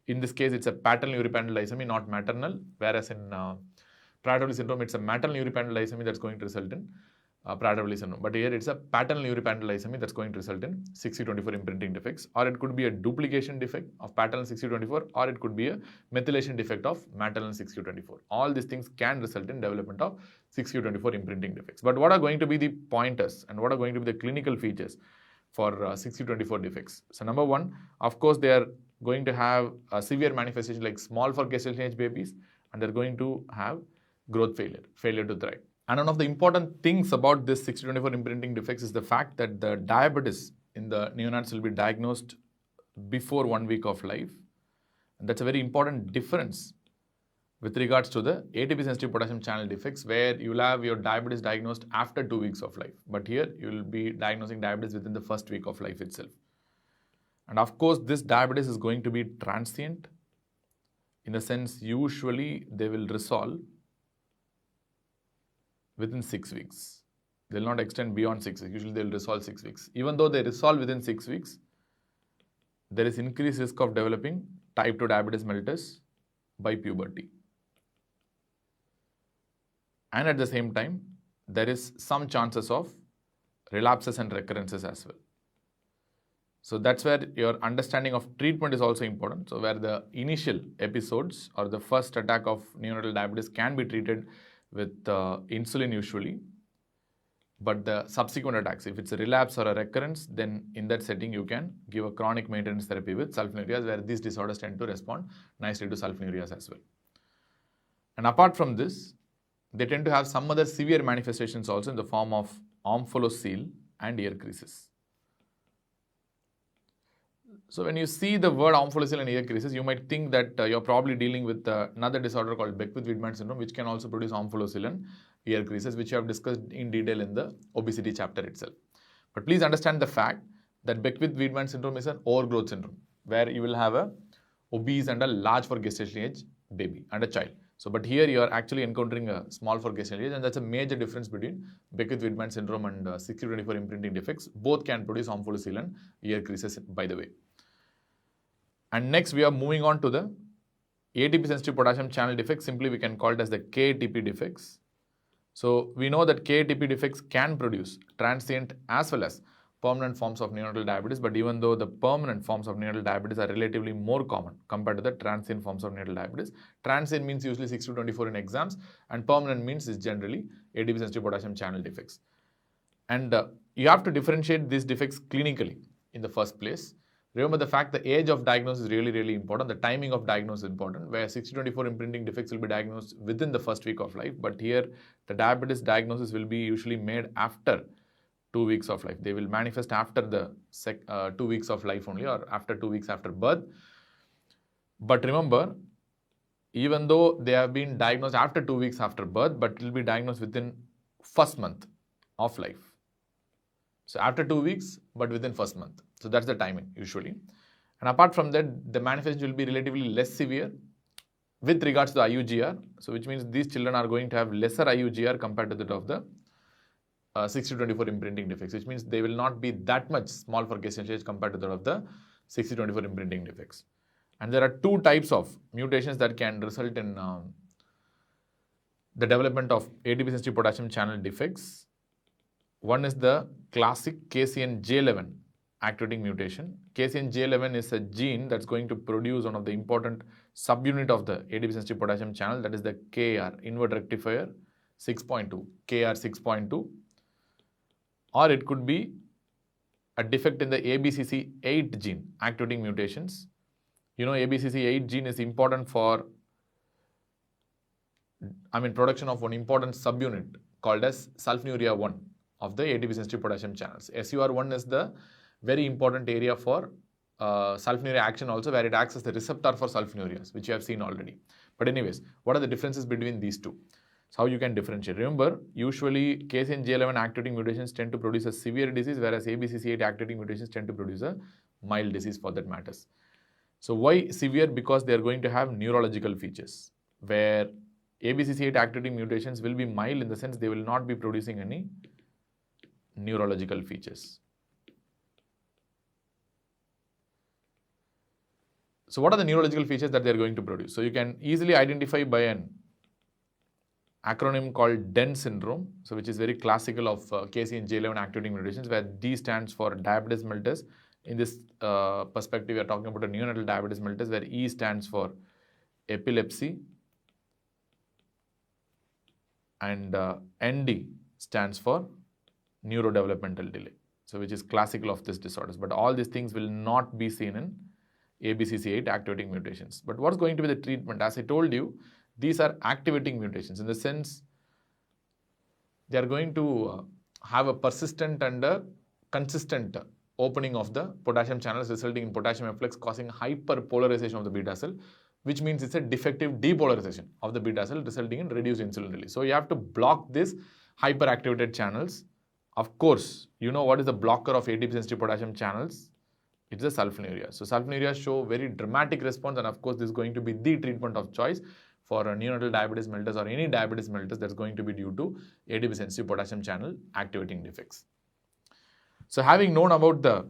In this case, it's a paternal uniparental disomy, not maternal, whereas in Prader-Willi syndrome, it's a maternal uniparental disomy that's going to result in Prader-Willi syndrome. But here it's a paternal uniparental disomy that's going to result in 6q24 imprinting defects, or it could be a duplication defect of paternal 6q24, or it could be a methylation defect of maternal 6q24. All these things can result in development of 6q24 imprinting defects. But what are going to be the pointers and what are going to be the clinical features for 6q24 defects? So number one, of course, they are going to have a severe manifestation like small for gestation age babies, and they're going to have growth failure to thrive. And one of the important things about this 6q24 imprinting defects is the fact that the diabetes in the neonates will be diagnosed before 1 week of life. And that's a very important difference with regards to the ATP sensitive potassium channel defects, where you will have your diabetes diagnosed after 2 weeks of life. But here you will be diagnosing diabetes within the first week of life itself. And of course, this diabetes is going to be transient in the sense usually they will resolve within 6 weeks. They will not extend beyond 6 weeks. Usually they will resolve 6 weeks. Even though they resolve within 6 weeks, there is increased risk of developing type 2 diabetes mellitus by puberty. And at the same time, there is some chances of relapses and recurrences as well. So that's where your understanding of treatment is also important. So where the initial episodes or the first attack of neonatal diabetes can be treated with insulin usually, but the subsequent attacks, if it's a relapse or a recurrence, then in that setting you can give a chronic maintenance therapy with sulfonylureas, where these disorders tend to respond nicely to sulfonylureas as well. And apart from this, they tend to have some other severe manifestations also in the form of omphaloceal and ear creases. So when you see the word omphaloceal and ear creases, you might think that you're probably dealing with another disorder called Beckwith-Wiedemann syndrome, which can also produce omphaloceal and ear creases, which you have discussed in detail in the obesity chapter itself. But please understand the fact that Beckwith-Wiedemann syndrome is an overgrowth syndrome, where you will have a obese and a large for gestational age baby and a child. So, but here you are actually encountering a small for gestational age, and that's a major difference between Beckwith-Wiedemann syndrome and 60-24 imprinting defects. Both can produce omphaloceal and ear creases, by the way. And next, we are moving on to the ATP sensitive potassium channel defects. Simply, we can call it as the KATP defects. So, we know that KATP defects can produce transient as well as permanent forms of neonatal diabetes, but even though the permanent forms of neonatal diabetes are relatively more common compared to the transient forms of neonatal diabetes. Transient means usually 6 to 24 in exams, and permanent means is generally ATP sensitive potassium channel defects. And you have to differentiate these defects clinically in the first place. Remember the fact the age of diagnosis is really important. The timing of diagnosis is important, where 6-24 imprinting defects will be diagnosed within the first week of life. But here, the diabetes diagnosis will be usually made after 2 weeks of life. They will manifest after the 2 weeks of life only, or after 2 weeks after birth. But remember, even though they have been diagnosed after 2 weeks after birth, but it will be diagnosed within first month of life. So after 2 weeks, but within first month. So that's the timing usually. And apart from that, the manifestation will be relatively less severe with regards to the IUGR. So which means these children are going to have lesser IUGR compared to that of the 6-24 imprinting defects, which means they will not be that much small for gestational age compared to that of the 6-24 imprinting defects. And there are two types of mutations that can result in the development of ATP sensitive potassium channel defects. One is the classic KCNJ11 activating mutation. KCNJ11 is a gene that's going to produce one of the important subunit of the ATP sensitive potassium channel, that is the KR, invert rectifier 6.2, KR 6.2. Or it could be a defect in the ABCC8 gene activating mutations. You know, ABCC8 gene is important for production of one important subunit called as sulfonylurea 1 of the ATP sensitive potassium channels. SUR1 is the very important area for sulfonylurea action also, where it acts as the receptor for sulfonylureas, which you have seen already. But anyways, what are the differences between these two? So how you can differentiate? Remember, usually KCNJ11 activating mutations tend to produce a severe disease, whereas ABCC8 activating mutations tend to produce a mild disease for that matters. So why severe? Because they are going to have neurological features, where ABCC8 activating mutations will be mild in the sense they will not be producing any neurological features. So what are the neurological features that they are going to produce? So you can easily identify by an acronym called DEN syndrome, so which is very classical of KCNJ11 activating mutations, where D stands for diabetes mellitus. In this perspective, we are talking about a neonatal diabetes mellitus, where E stands for epilepsy, and ND stands for neurodevelopmental delay, so which is classical of this disorders. But all these things will not be seen in ABCC8 activating mutations. But what's going to be the treatment? As I told you, these are activating mutations in the sense they are going to have a persistent and a consistent opening of the potassium channels, resulting in potassium efflux, causing hyperpolarization of the beta cell, which means it's a defective depolarization of the beta cell, resulting in reduced insulin release. So you have to block these hyperactivated channels. Of course, you know what is the blocker of ATP sensitive potassium channels? It's the sulfonylurea. So sulfonylurea show very dramatic response, and of course this is going to be the treatment of choice for a neonatal diabetes mellitus or any diabetes mellitus that's going to be due to ATP sensitive potassium channel activating defects. So having known about the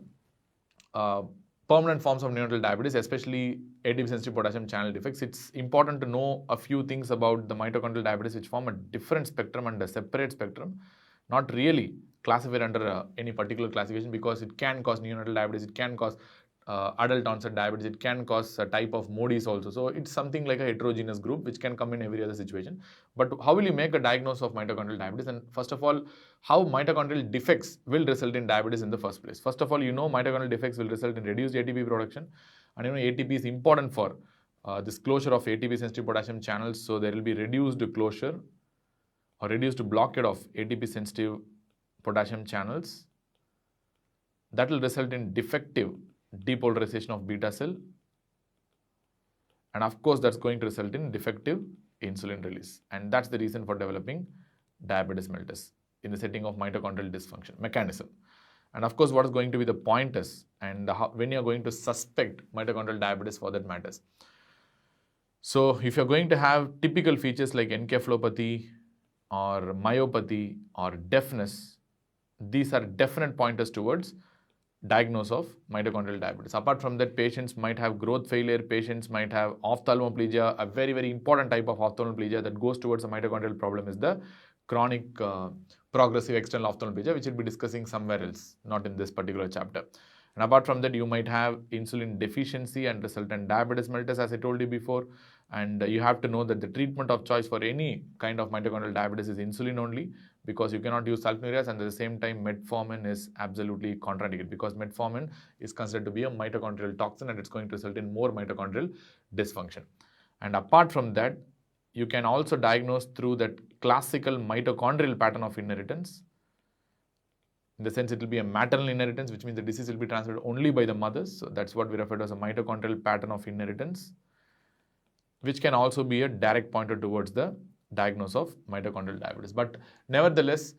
permanent forms of neonatal diabetes, especially ATP sensitive potassium channel defects, it's important to know a few things about the mitochondrial diabetes, which form a different spectrum and a separate spectrum, not really classified under any particular classification, because it can cause neonatal diabetes, it can cause adult onset diabetes, it can cause a type of MODIs also. So it's something like a heterogeneous group which can come in every other situation. But how will you make a diagnosis of mitochondrial diabetes? And first of all, how mitochondrial defects will result in diabetes in the first place? First of all, you know mitochondrial defects will result in reduced ATP production, and you know ATP is important for this closure of ATP sensitive potassium channels. So there will be reduced closure or reduced blockade of ATP sensitive potassium channels. That will result in defective depolarization of beta cell. And of course, that's going to result in defective insulin release. And that's the reason for developing diabetes mellitus in the setting of mitochondrial dysfunction mechanism. And of course, what is going to be the pointers and when you're going to suspect mitochondrial diabetes for that matters. So if you're going to have typical features like encephalopathy or myopathy or deafness, these are definite pointers towards diagnosis of mitochondrial diabetes. Apart from that, patients might have growth failure, patients might have ophthalmoplegia. A very, very important type of ophthalmoplegia that goes towards a mitochondrial problem is the chronic progressive external ophthalmoplegia, which we'll be discussing somewhere else, not in this particular chapter. And apart from that, you might have insulin deficiency and resultant diabetes mellitus, as I told you before. And you have to know that the treatment of choice for any kind of mitochondrial diabetes is insulin only, because you cannot use sulfonylureas, and at the same time metformin is absolutely contraindicated because metformin is considered to be a mitochondrial toxin and it's going to result in more mitochondrial dysfunction. And apart from that, you can also diagnose through that classical mitochondrial pattern of inheritance. In the sense, it will be a maternal inheritance, which means the disease will be transmitted only by the mothers. So that's what we refer to as a mitochondrial pattern of inheritance, which can also be a direct pointer towards the diagnosis of mitochondrial diabetes. But nevertheless,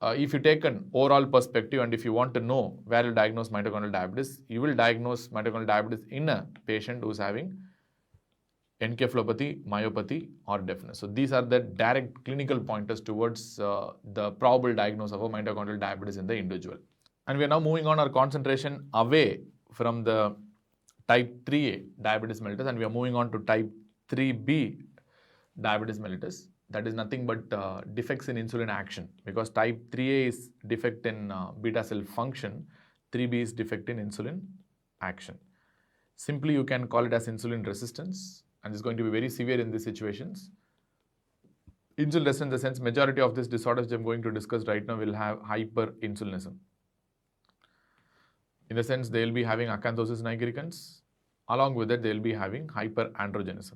if you take an overall perspective and if you want to know where you diagnose mitochondrial diabetes, you will diagnose mitochondrial diabetes in a patient who is having encephalopathy, myopathy or deafness. So these are the direct clinical pointers towards the probable diagnosis of a mitochondrial diabetes in the individual. And we are now moving on our concentration away from the type 3A diabetes mellitus and we are moving on to type 3B diabetes mellitus. That is nothing but defects in insulin action, because type 3A is defect in beta cell function, 3B is defect in insulin action. Simply you can call it as insulin resistance, and it's going to be very severe in these situations. Insulin resistance in the sense majority of these disorders which I'm going to discuss right now will have hyperinsulinism. In the sense they will be having acanthosis nigricans, along with that they will be having hyperandrogenism.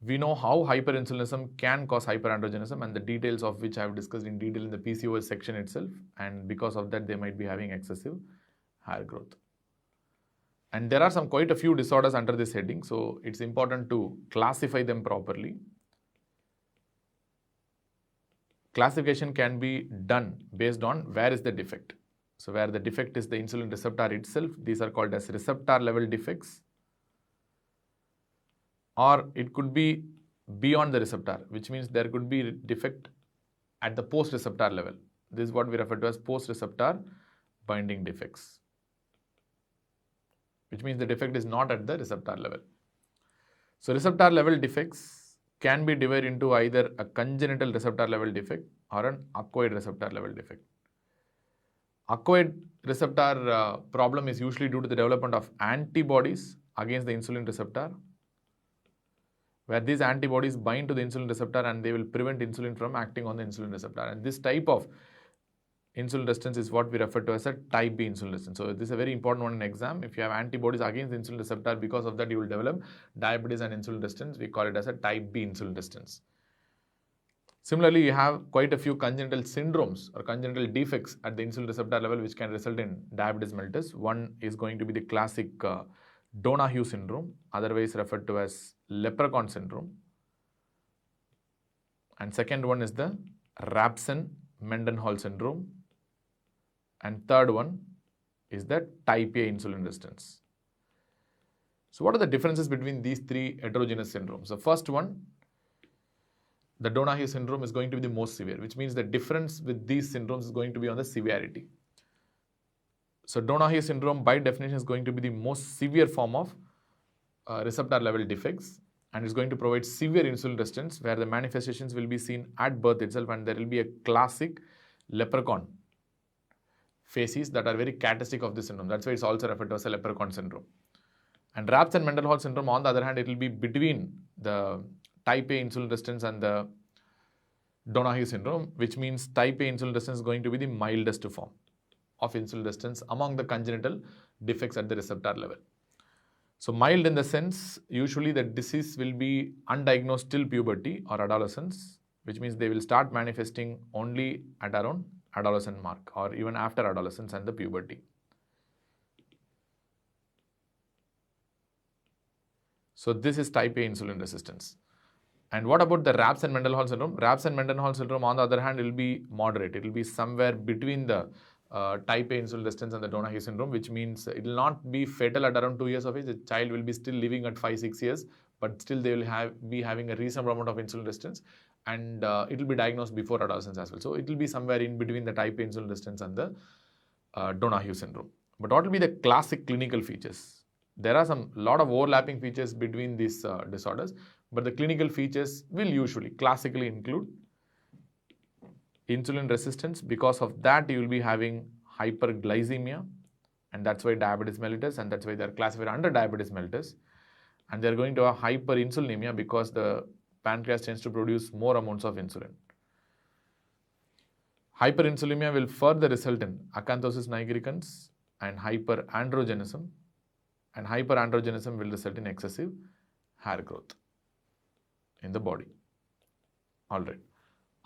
We know how hyperinsulinism can cause hyperandrogenism and the details of which I have discussed in detail in the PCOS section itself, and because of that they might be having excessive hair growth. And there are quite a few disorders under this heading, so it's important to classify them properly. Classification can be done based on where is the defect. So where the defect is the insulin receptor itself, these are called as receptor level defects. Or it could be beyond the receptor, which means there could be defect at the post-receptor level. This is what we refer to as post-receptor binding defects, which means the defect is not at the receptor level. So receptor level defects can be divided into either a congenital receptor level defect or an acquired receptor level defect. Acquired receptor problem is usually due to the development of antibodies against the insulin receptor, where these antibodies bind to the insulin receptor and they will prevent insulin from acting on the insulin receptor. And this type of insulin resistance is what we refer to as a type B insulin resistance. So this is a very important one in exam. If you have antibodies against the insulin receptor, because of that you will develop diabetes and insulin resistance. We call it as a type B insulin resistance. Similarly, you have quite a few congenital syndromes or congenital defects at the insulin receptor level which can result in diabetes mellitus. One is going to be the classic Donahue syndrome, otherwise referred to as leprechaun syndrome. And second one is the Rabson-Mendenhall syndrome. And third one is the type A insulin resistance. So what are the differences between these three heterogeneous syndromes? The first one, the Donahue syndrome, is going to be the most severe, which means the difference with these syndromes is going to be on the severity. So Donahue syndrome by definition is going to be the most severe form of receptor level defects, and is going to provide severe insulin resistance where the manifestations will be seen at birth itself, and there will be a classic leprechaun faces that are very characteristic of this syndrome. That's why it's also referred to as a leprechaun syndrome. And Rabson-Mendenhall syndrome, on the other hand, it will be between the type A insulin resistance and the Donahue syndrome, which means type A insulin resistance is going to be the mildest form of insulin resistance among the congenital defects at the receptor level. So mild in the sense, usually the disease will be undiagnosed till puberty or adolescence, which means they will start manifesting only at around adolescent mark or even after adolescence and the puberty. So this is type A insulin resistance. And what about the RAPS and Mendenhall syndrome? RAPS and Mendenhall syndrome, on the other hand, will be moderate. It will be somewhere between the type A insulin resistance and the Donahue syndrome, which means it will not be fatal at around 2 years of age. The child will be still living at 5-6 years, but still they will be having a reasonable amount of insulin resistance, and it will be diagnosed before adolescence as well. So it will be somewhere in between the type A insulin resistance and the Donahue syndrome. But what will be the classic clinical features? There are some lot of overlapping features between these disorders, but the clinical features will usually classically include insulin resistance. Because of that, you will be having hyperglycemia, and that's why diabetes mellitus, and that's why they are classified under diabetes mellitus. And they are going to have hyperinsulinemia because the pancreas tends to produce more amounts of insulin. Hyperinsulinemia will further result in acanthosis nigricans and hyperandrogenism, and hyperandrogenism will result in excessive hair growth in the body. Alright.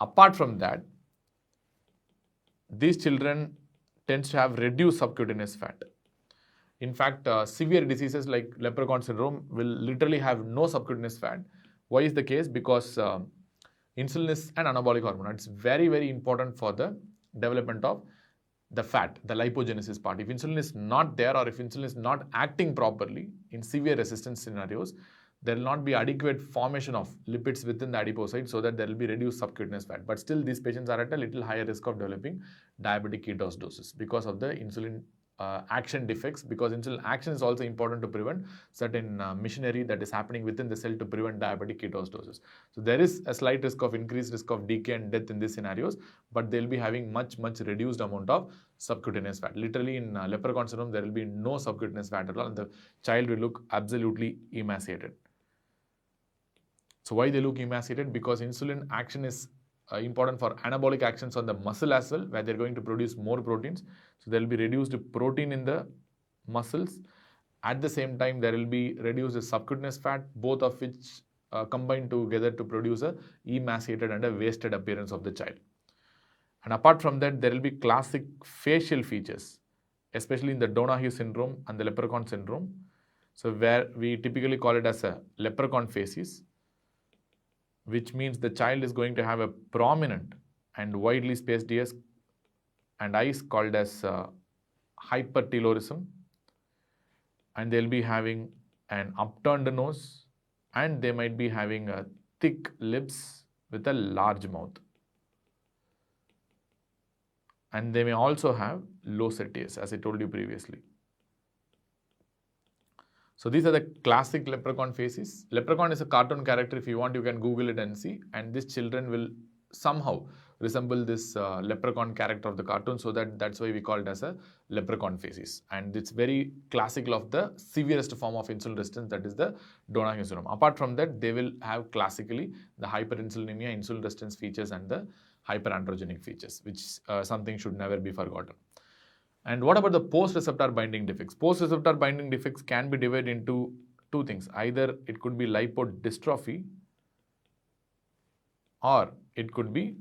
Apart from that, these children tend to have reduced subcutaneous fat. In fact, severe diseases like leprechaun syndrome will literally have no subcutaneous fat. Why is the case? Because insulin is an anabolic hormone. It's very, very important for the development of the fat, the lipogenesis part. If insulin is not there, or if insulin is not acting properly in severe resistance scenarios, there will not be adequate formation of lipids within the adipocyte, so that there will be reduced subcutaneous fat. But still, these patients are at a little higher risk of developing diabetic ketoacidosis because of the insulin action defects, because insulin action is also important to prevent certain machinery that is happening within the cell to prevent diabetic ketoacidosis. So there is a slight risk of increased risk of decay and death in these scenarios, but they'll be having much reduced amount of subcutaneous fat. Literally in leprechaun syndrome, there will be no subcutaneous fat at all, and the child will look absolutely emaciated. So why they look emaciated? Because insulin action is important for anabolic actions on the muscle as well, where they're going to produce more proteins. So there will be reduced protein in the muscles. At the same time, there will be reduced subcutaneous fat, both of which combine together to produce a emaciated and a wasted appearance of the child. And apart from that, there will be classic facial features, especially in the Donahue syndrome and the leprechaun syndrome. So where we typically call it as a leprechaun facies, which means the child is going to have a prominent and widely spaced ears and eyes called as hypertelorism, and they'll be having an upturned nose, and they might be having a thick lips with a large mouth, and they may also have low set ears, as I told you previously. So these are the classic leprechaun faces. Leprechaun is a cartoon character. If you want, you can Google it and see. And these children will somehow resemble this leprechaun character of the cartoon. So that's why we call it as a leprechaun faces. And it's very classical of the severest form of insulin resistance, that is the Donahue syndrome. Apart from that, they will have classically the hyperinsulinemia, insulin resistance features, and the hyperandrogenic features, which something should never be forgotten. And what about the post-receptor binding defects? Post-receptor binding defects can be divided into two things. Either it could be lipodystrophy, or it could be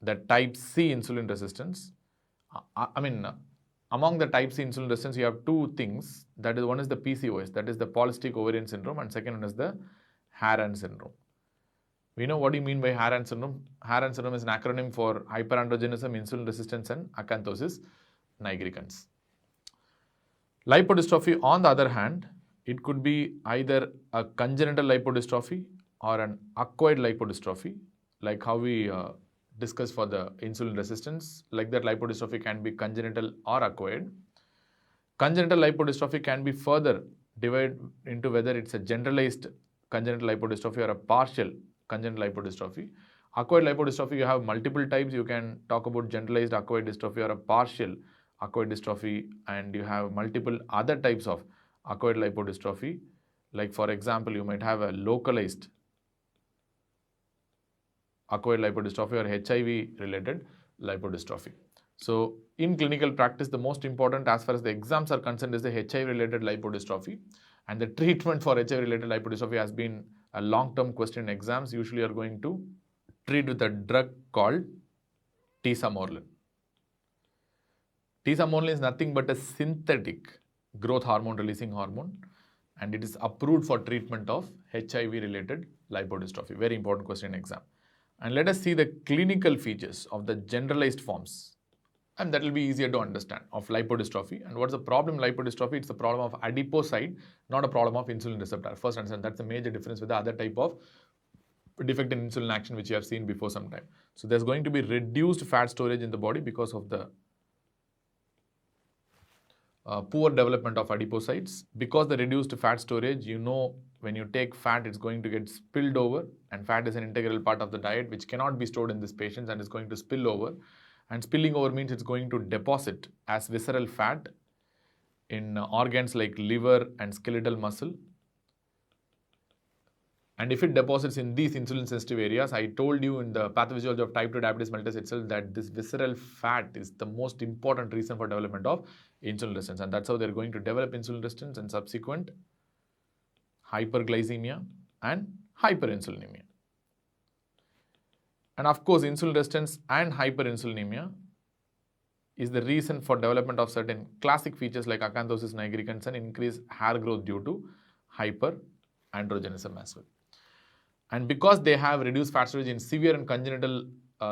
the type C insulin resistance. Among the type C insulin resistance, you have two things. That is, one is the PCOS, that is the polycystic ovarian syndrome, and second one is the Harran syndrome. We know what do you mean by Harran syndrome. Harran syndrome is an acronym for hyperandrogenism, insulin resistance, and acanthosis nigricans. Lipodystrophy, on the other hand, it could be either a congenital lipodystrophy or an acquired lipodystrophy, like how we discussed for the insulin resistance. Like that, lipodystrophy can be congenital or acquired. Congenital lipodystrophy can be further divided into whether it's a generalized congenital lipodystrophy or a partial congenital lipodystrophy. Acquired lipodystrophy, you have multiple types. You can talk about generalized acquired dystrophy or a partial acquired dystrophy, and you have multiple other types of acquired lipodystrophy. Like for example, you might have a localized acquired lipodystrophy or HIV related lipodystrophy. So in clinical practice, the most important as far as the exams are concerned is the HIV-related lipodystrophy. And the treatment for HIV-related lipodystrophy has been a long-term question in exams. Usually are going to treat with a drug called tesamorelin. Tesamorelin is nothing but a synthetic growth hormone releasing hormone, and it is approved for treatment of HIV-related lipodystrophy. Very important question in exam. And let us see the clinical features of the generalized forms, and that will be easier to understand, of lipodystrophy. And what's the problem in lipodystrophy? It's the problem of adipocyte, not a problem of insulin receptor. First understand that's the major difference with the other type of defect in insulin action which you have seen before some time. So there's going to be reduced fat storage in the body because of the poor development of adipocytes. Because the reduced fat storage, you know, when you take fat, it's going to get spilled over, and fat is an integral part of the diet which cannot be stored in these patients and is going to spill over. And spilling over means it's going to deposit as visceral fat in organs like liver and skeletal muscle. And if it deposits in these insulin sensitive areas, I told you in the pathophysiology of type 2 diabetes mellitus itself that this visceral fat is the most important reason for development of insulin resistance. And that's how they're going to develop insulin resistance and subsequent hyperglycemia and hyperinsulinemia. And of course, insulin resistance and hyperinsulinemia is the reason for development of certain classic features like acanthosis nigricans and increased hair growth due to hyperandrogenism as well. And because they have reduced fat storage in severe and congenital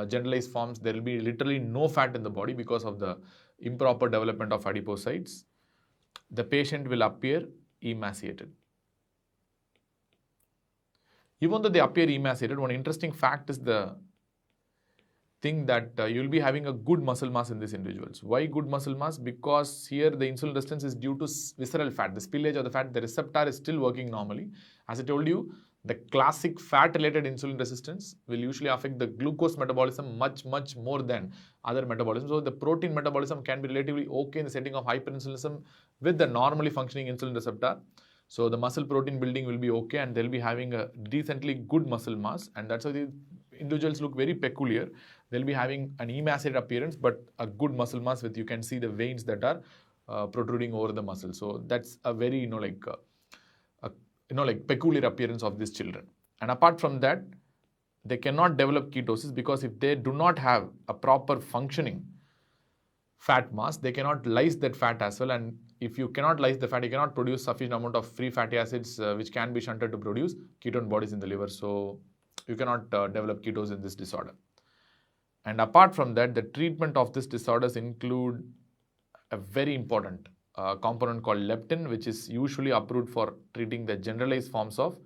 generalized forms, there will be literally no fat in the body because of the improper development of adipocytes. The patient will appear emaciated. Even though they appear emaciated, one interesting fact is the thing that you will be having a good muscle mass in these individuals. Why good muscle mass? Because here the insulin resistance is due to visceral fat. The spillage of the fat, the receptor is still working normally. As I told you, the classic fat-related insulin resistance will usually affect the glucose metabolism much more than other metabolism. So the protein metabolism can be relatively okay in the setting of hyperinsulinism with the normally functioning insulin receptor. So the muscle protein building will be okay, and they'll be having a decently good muscle mass, and that's why the individuals look very peculiar. They'll be having an emaciated appearance but a good muscle mass with, you can see the veins that are protruding over the muscle. So that's a very peculiar appearance of these children. And apart from that, they cannot develop ketosis because if they do not have a proper functioning fat mass, they cannot lyse that fat as well. And if you cannot lyse the fat, you cannot produce sufficient amount of free fatty acids which can be shunted to produce ketone bodies in the liver. So you cannot develop ketosis in this disorder. And apart from that, the treatment of these disorders include a very important component called leptin, which is usually approved for treating the generalized forms of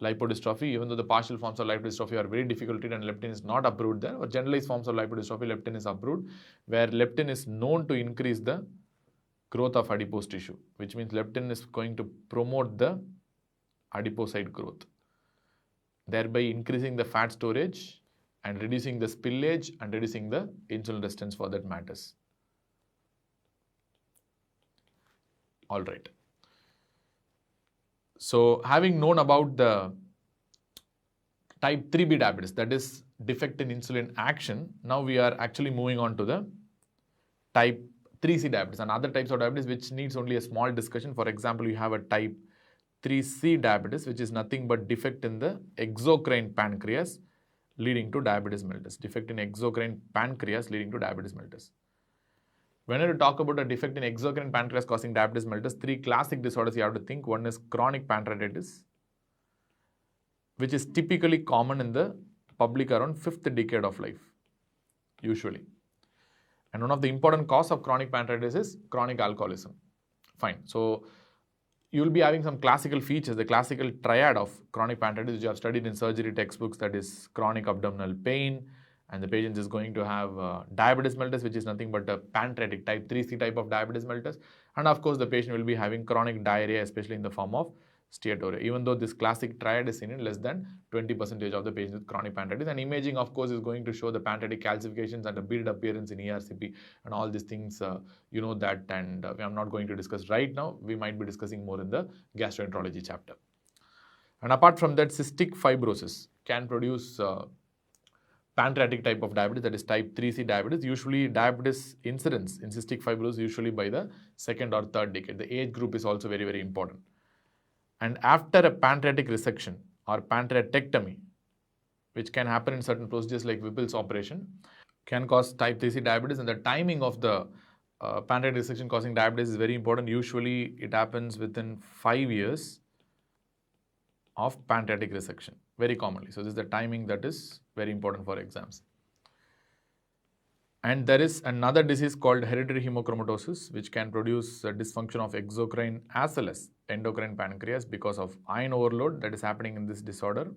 lipodystrophy. Even though the partial forms of lipodystrophy are very difficult to treat and leptin is not approved there, or generalized forms of lipodystrophy, leptin is approved, where leptin is known to increase the growth of adipose tissue, which means leptin is going to promote the adipocyte growth, thereby increasing the fat storage and reducing the spillage and reducing the insulin resistance for that matters. All right. So having known about the type 3B diabetes, that is defect in insulin action, now we are actually moving on to the type 3C diabetes and other types of diabetes which needs only a small discussion. For example, you have a type 3C diabetes, which is nothing but defect in the exocrine pancreas leading to diabetes mellitus. Defect in exocrine pancreas leading to diabetes mellitus. Whenever you talk about a defect in exocrine pancreas causing diabetes mellitus, three classic disorders you have to think. One is chronic pancreatitis, which is typically common in the public around 5th decade of life, usually. And one of the important cause of chronic pancreatitis is chronic alcoholism. Fine. So you will be having some classical features, the classical triad of chronic pancreatitis, which you have studied in surgery textbooks, that is chronic abdominal pain, and the patient is going to have diabetes mellitus, which is nothing but a pancreatic type 3C type of diabetes mellitus. And of course, the patient will be having chronic diarrhea, especially in the form of steatorrhea, even though this classic triad is seen in less than 20% of the patients with chronic pancreatitis. And imaging, of course, is going to show the pancreatic calcifications and a beaded appearance in ERCP and all these things, you know that, and I'm not going to discuss right now. We might be discussing more in the gastroenterology chapter. And apart from that, cystic fibrosis can produce pancreatic type of diabetes, that is type 3C diabetes. Usually diabetes incidence in cystic fibrosis usually by the second or third decade. The age group is also very, very important. And after a pancreatic resection or pancreatectomy, which can happen in certain procedures like Whipple's operation, can cause type 3C diabetes, and the timing of the pancreatic resection causing diabetes is very important. Usually it happens within 5 years of pancreatic resection, very commonly. So this is the timing that is very important for exams. And there is another disease called hereditary hemochromatosis, which can produce a dysfunction of exocrine as well as endocrine pancreas because of iron overload that is happening in this disorder.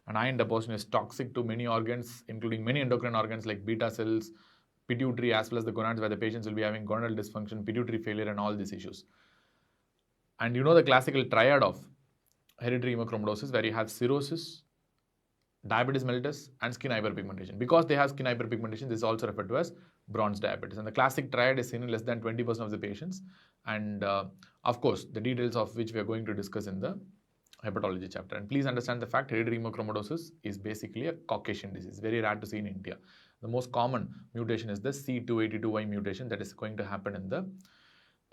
And iron deposition is toxic to many organs, including many endocrine organs like beta cells, pituitary, as well as the gonads, where the patients will be having gonadal dysfunction, pituitary failure, and all these issues. And you know the classical triad of hereditary hemochromatosis, where you have cirrhosis, diabetes mellitus, and skin hyperpigmentation. Because they have skin hyperpigmentation, this is also referred to as bronze diabetes. And the classic triad is seen in less than 20% of the patients. And of course, the details of which we are going to discuss in the hepatology chapter. And please understand the fact hereditary hemochromatosis is basically a Caucasian disease, very rare to see in India. The most common mutation is the C282Y mutation that is going to happen in the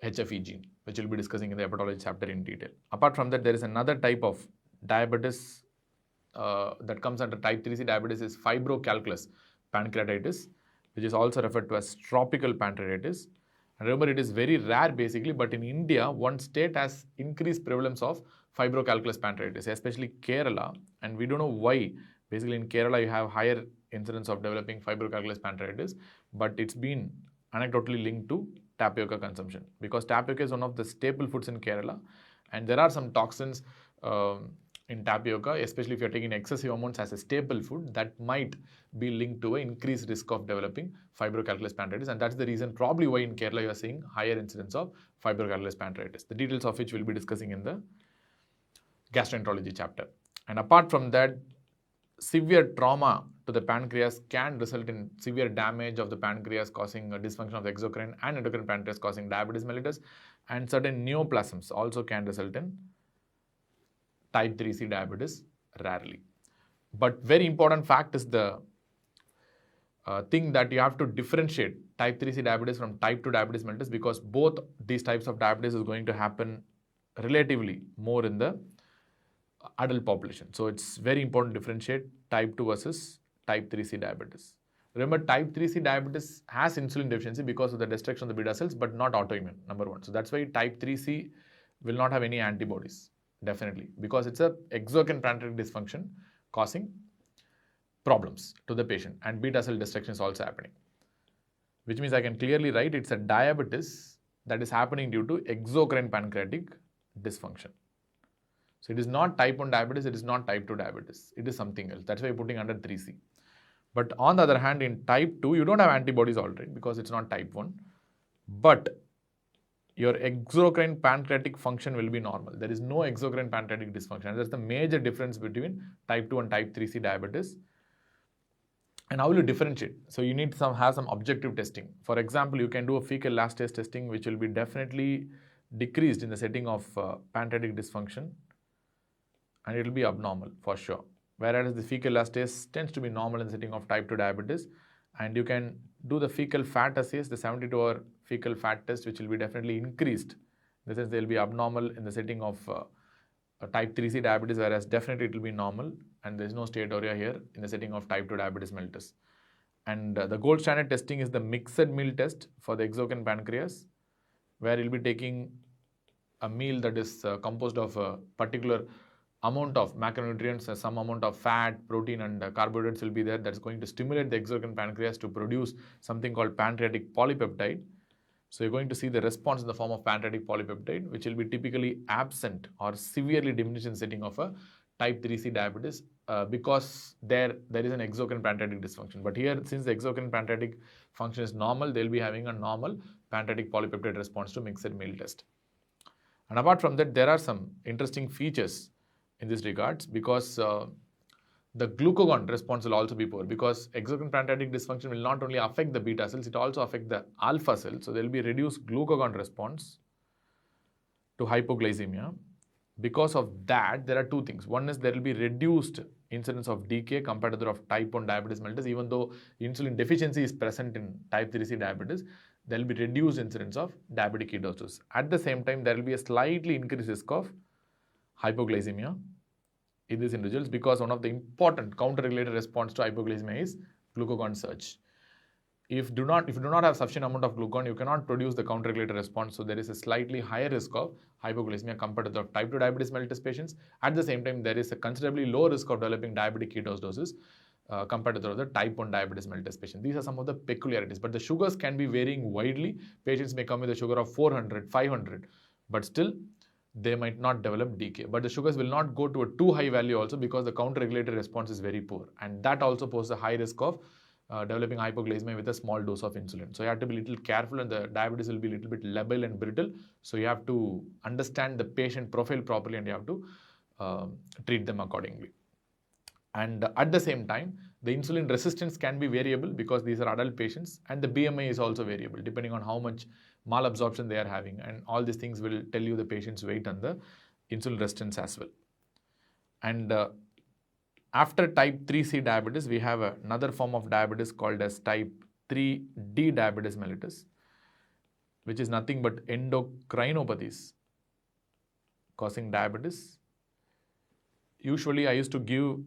HFE gene, which we'll be discussing in the hepatology chapter in detail. Apart from that, there is another type of diabetes that comes under type 3C diabetes, is fibrocalculous pancreatitis, which is also referred to as tropical pancreatitis. And remember, it is very rare basically, but in India, one state has increased prevalence of fibrocalculous pancreatitis, especially Kerala. And we don't know why. Basically in Kerala, you have higher incidence of developing fibrocalculous pancreatitis, but it's been anecdotally linked to tapioca consumption, because tapioca is one of the staple foods in Kerala, and there are some toxins in tapioca, especially if you're taking excessive amounts as a staple food, that might be linked to an increased risk of developing fibrocalculous pancreatitis, and that's the reason probably why in Kerala you are seeing higher incidence of fibrocalculous pancreatitis, the details of which we'll be discussing in the gastroenterology chapter. And apart from that, severe trauma to the pancreas can result in severe damage of the pancreas, causing a dysfunction of the exocrine and endocrine pancreas, causing diabetes mellitus, and certain neoplasms also can result in type 3C diabetes rarely. But very important fact is the thing that you have to differentiate type 3C diabetes from type 2 diabetes mellitus, because both these types of diabetes is going to happen relatively more in the adult population. So it's very important to differentiate type 2 versus type 3C diabetes. Remember, type 3C diabetes has insulin deficiency because of the destruction of the beta cells, but not autoimmune, number one. So that's why type 3C will not have any antibodies, definitely, because it's a exocrine pancreatic dysfunction causing problems to the patient, and beta cell destruction is also happening, which means I can clearly write it's a diabetes that is happening due to exocrine pancreatic dysfunction. So it is not type 1 diabetes, it is not type 2 diabetes, it is something else. That's why you're putting under 3C. But on the other hand, in type 2, you don't have antibodies already because it's not type 1. But your exocrine pancreatic function will be normal. There is no exocrine pancreatic dysfunction. And that's the major difference between type 2 and type 3C diabetes. And how will you differentiate? So you need to have some objective testing. For example, you can do a fecal elastase testing, which will be definitely decreased in the setting of pancreatic dysfunction, and it will be abnormal for sure. Whereas the fecal elastase tends to be normal in the setting of type 2 diabetes. And you can do the fecal fat assays, the 72-hour fecal fat test, which will be definitely increased. In the sense, they will be abnormal in the setting of type 3C diabetes, whereas definitely it will be normal, and there is no steatorrhea here in the setting of type 2 diabetes mellitus. And the gold standard testing is the mixed meal test for the exocrine pancreas, where you'll be taking a meal that is composed of a particular amount of macronutrients, some amount of fat, protein, and carbohydrates will be there. That's going to stimulate the exocrine pancreas to produce something called pancreatic polypeptide. So you're going to see the response in the form of pancreatic polypeptide, which will be typically absent or severely diminished in the setting of a type 3C diabetes because there is an exocrine pancreatic dysfunction. But here, since the exocrine pancreatic function is normal, they'll be having a normal pancreatic polypeptide response to mixed meal test. And apart from that, there are some interesting features in this regards, because the glucagon response will also be poor, because exocrine pancreatic dysfunction will not only affect the beta cells, it also affect the alpha cells. So there will be reduced glucagon response to hypoglycemia. Because of that, there are two things. One is there will be reduced incidence of DK compared to that of type 1 diabetes mellitus. Even though insulin deficiency is present in type 3C diabetes, there will be reduced incidence of diabetic ketoacidosis. At the same time, there will be a slightly increased risk of hypoglycemia in these individuals, because one of the important counter-regulated response to hypoglycemia is glucagon surge. If you do not have sufficient amount of glucagon, you cannot produce the counter-regulated response. So there is a slightly higher risk of hypoglycemia compared to the type 2 diabetes mellitus patients. At the same time, there is a considerably low risk of developing diabetic ketoacidosis compared to the type 1 diabetes mellitus patients. These are some of the peculiarities. But the sugars can be varying widely. Patients may come with a sugar of 400, 500, but still they might not develop DK. But the sugars will not go to a too high value also, because the counter-regulated response is very poor. And that also poses a high risk of developing hypoglycemia with a small dose of insulin. So you have to be a little careful, and the diabetes will be a little bit labile and brittle. So you have to understand the patient profile properly, and you have to treat them accordingly. And at the same time, the insulin resistance can be variable, because these are adult patients, and the BMI is also variable depending on how much malabsorption they are having, and all these things will tell you the patient's weight and the insulin resistance as well. And after type 3C diabetes, we have another form of diabetes called as type 3D diabetes mellitus, which is nothing but endocrinopathies causing diabetes. Usually I used to give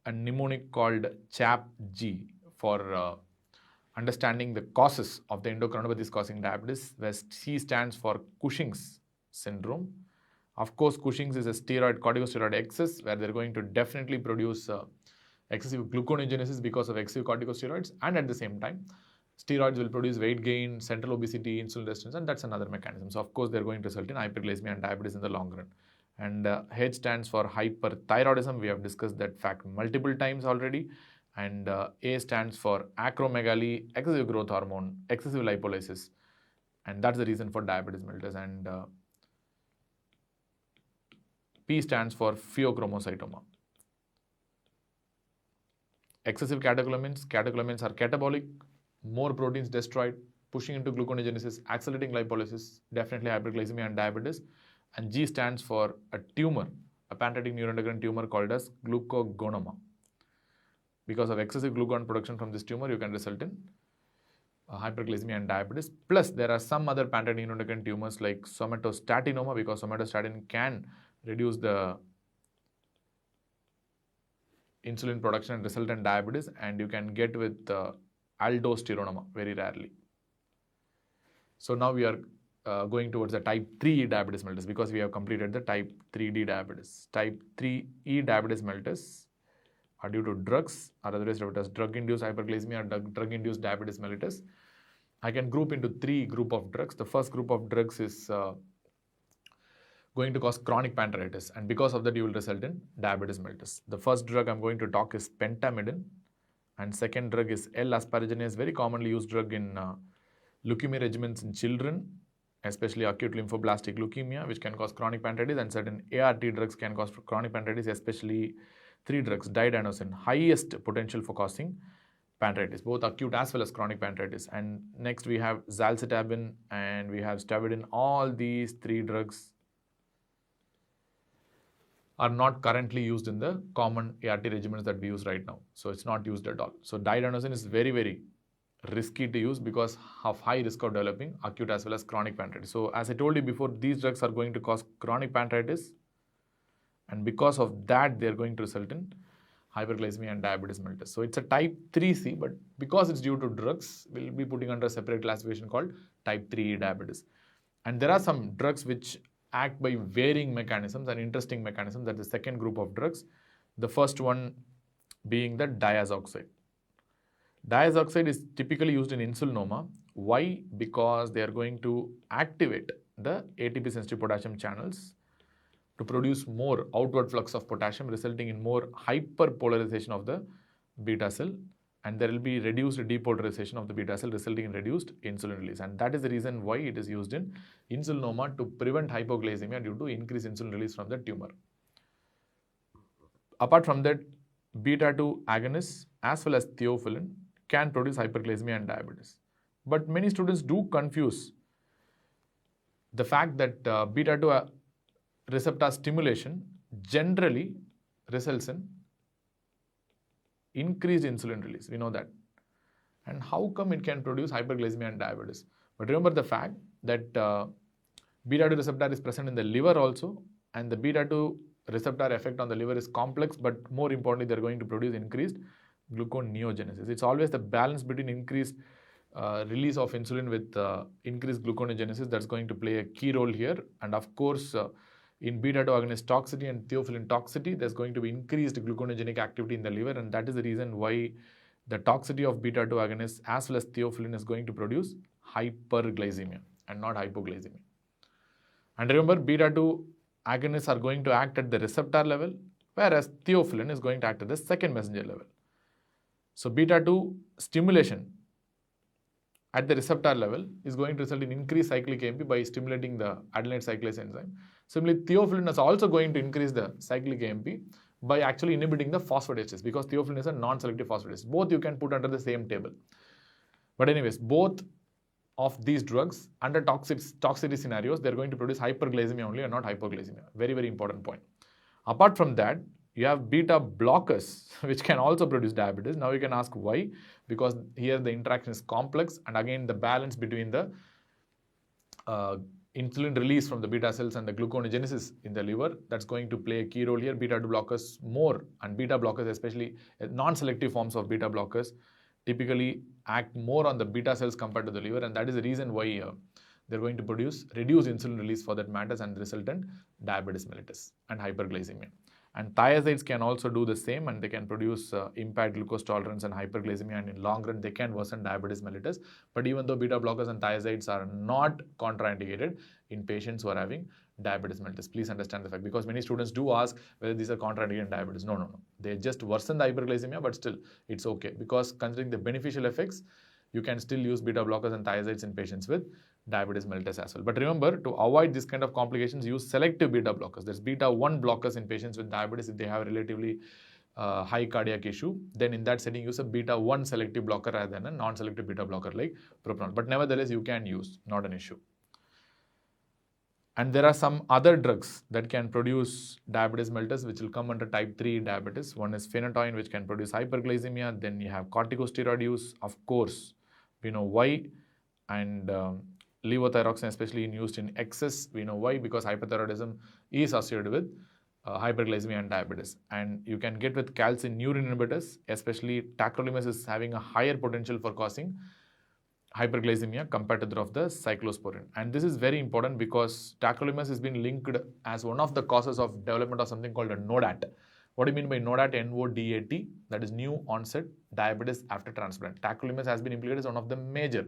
a mnemonic called CHAP-G for understanding the causes of the endocrinopathies causing diabetes, where C stands for Cushing's syndrome. Of course, Cushing's is a corticosteroid excess, where they're going to definitely produce excessive gluconeogenesis because of excessive corticosteroids, and at the same time, steroids will produce weight gain, central obesity, insulin resistance, and that's another mechanism. So of course, they're going to result in hyperglycemia and diabetes in the long run. And H stands for hyperthyroidism. We have discussed that fact multiple times already. And A stands for acromegaly, excessive growth hormone, excessive lipolysis, and that's the reason for diabetes mellitus. And P stands for pheochromocytoma. Excessive catecholamines. Catecholamines are catabolic, more proteins destroyed, pushing into gluconeogenesis, accelerating lipolysis, definitely hyperglycemia and diabetes. And G stands for a tumor, a pancreatic neuroendocrine tumor called as glucagonoma. Because of excessive glucagon production from this tumor, you can result in hyperglycemia and diabetes. Plus, there are some other pancreatic neuroendocrine tumors like somatostatinoma, because somatostatin can reduce the insulin production and result in diabetes, and you can get with aldosteronoma very rarely. So now we are going towards the type 3 diabetes mellitus, because we have completed the type 3D diabetes. Type 3E diabetes mellitus are due to drugs, or otherwise referred as drug-induced hyperglycemia or drug-induced diabetes mellitus. I can group into 3 groups of drugs. The first group of drugs is going to cause chronic pancreatitis, and because of that you will result in diabetes mellitus. The first drug I'm going to talk is pentamidine, and second drug is L-asparaginase, very commonly used drug in leukemia regimens in children, especially acute lymphoblastic leukemia, which can cause chronic pancreatitis, and certain ART drugs can cause chronic pancreatitis, especially 3 drugs, diadenosine, highest potential for causing pancreatitis, both acute as well as chronic pancreatitis. And next we have zalcitabine and we have stavudine. All these 3 drugs are not currently used in the common ART regimens that we use right now. So it's not used at all. So diadenosine is very, very risky to use because of high risk of developing acute as well as chronic pancreatitis. So as I told you before, these drugs are going to cause chronic pancreatitis, and because of that, they are going to result in hyperglycemia and diabetes mellitus. So it's a type 3C, but because it's due to drugs, we'll be putting under a separate classification called type 3 diabetes. And there are some drugs which act by varying mechanisms and interesting mechanisms. That's the second group of drugs. The first one being the diazoxide. Diazoxide is typically used in insulinoma. Why? Because they are going to activate the ATP sensitive potassium channels to produce more outward flux of potassium, resulting in more hyperpolarization of the beta cell, and there will be reduced depolarization of the beta cell, resulting in reduced insulin release. And that is the reason why it is used in insulinoma, to prevent hypoglycemia due to increased insulin release from the tumor. Apart from that, beta 2 agonists as well as theophylline can produce hyperglycemia and diabetes. But many students do confuse the fact that beta 2 receptor stimulation generally results in increased insulin release. We know that. And how come it can produce hyperglycemia and diabetes? But remember the fact that beta-2 receptor is present in the liver also, and the beta-2 receptor effect on the liver is complex, but more importantly, they're going to produce increased gluconeogenesis. It's always the balance between increased release of insulin with increased gluconeogenesis that's going to play a key role here. And of course, in beta-2 agonist toxicity and theophylline toxicity, there's going to be increased gluconogenic activity in the liver, and that is the reason why the toxicity of beta-2 agonists as well as theophylline is going to produce hyperglycemia and not hypoglycemia. And remember, beta-2 agonists are going to act at the receptor level, whereas theophylline is going to act at the second messenger level. So beta-2 stimulation at the receptor level is going to result in increased cyclic AMP by stimulating the adenylate cyclase enzyme. Similarly, theophylline is also going to increase the cyclic AMP by actually inhibiting the phosphodiesterase, because theophylline is a non-selective phosphodiesterase. Both you can put under the same table. But anyways, both of these drugs under toxicity scenarios, they're going to produce hyperglycemia only and not hypoglycemia. Very, very important point. Apart from that, you have beta blockers, which can also produce diabetes. Now you can ask why, because here the interaction is complex, and again the balance between the insulin release from the beta cells and the gluconeogenesis in the liver, that's going to play a key role here. Beta-2 blockers more, and beta blockers, especially non-selective forms of beta blockers, typically act more on the beta cells compared to the liver, and that is the reason why they're going to reduce insulin release for that matters and result in diabetes mellitus and hyperglycemia. And thiazides can also do the same, and they can produce impaired glucose tolerance and hyperglycemia, and in long run they can worsen diabetes mellitus. But even though beta blockers and thiazides are not contraindicated in patients who are having diabetes mellitus, please understand the fact, because many students do ask whether these are contraindicated in diabetes. No. They just worsen the hyperglycemia, but still it's okay, because considering the beneficial effects, you can still use beta blockers and thiazides in patients with diabetes mellitus as well. But remember, to avoid this kind of complications, use selective beta blockers. There's beta-1 blockers in patients with diabetes if they have a relatively high cardiac issue. Then in that setting, use a beta-1 selective blocker rather than a non-selective beta blocker like propranolol. But nevertheless, you can use, not an issue. And there are some other drugs that can produce diabetes mellitus, which will come under type 3 diabetes. One is phenytoin, which can produce hyperglycemia. Then you have corticosteroid use. Of course, we know why. And levothyroxine, especially in used in excess, we know why, because hyperthyroidism is associated with hyperglycemia and diabetes. And you can get with calcineurin inhibitors, especially tacrolimus is having a higher potential for causing hyperglycemia compared to that of the cyclosporine. And this is very important because tacrolimus has been linked as one of the causes of development of something called a NODAT. What do you mean by NODAT? N-O-D-A-T, that is new onset diabetes after transplant. Tacrolimus has been implicated as one of the major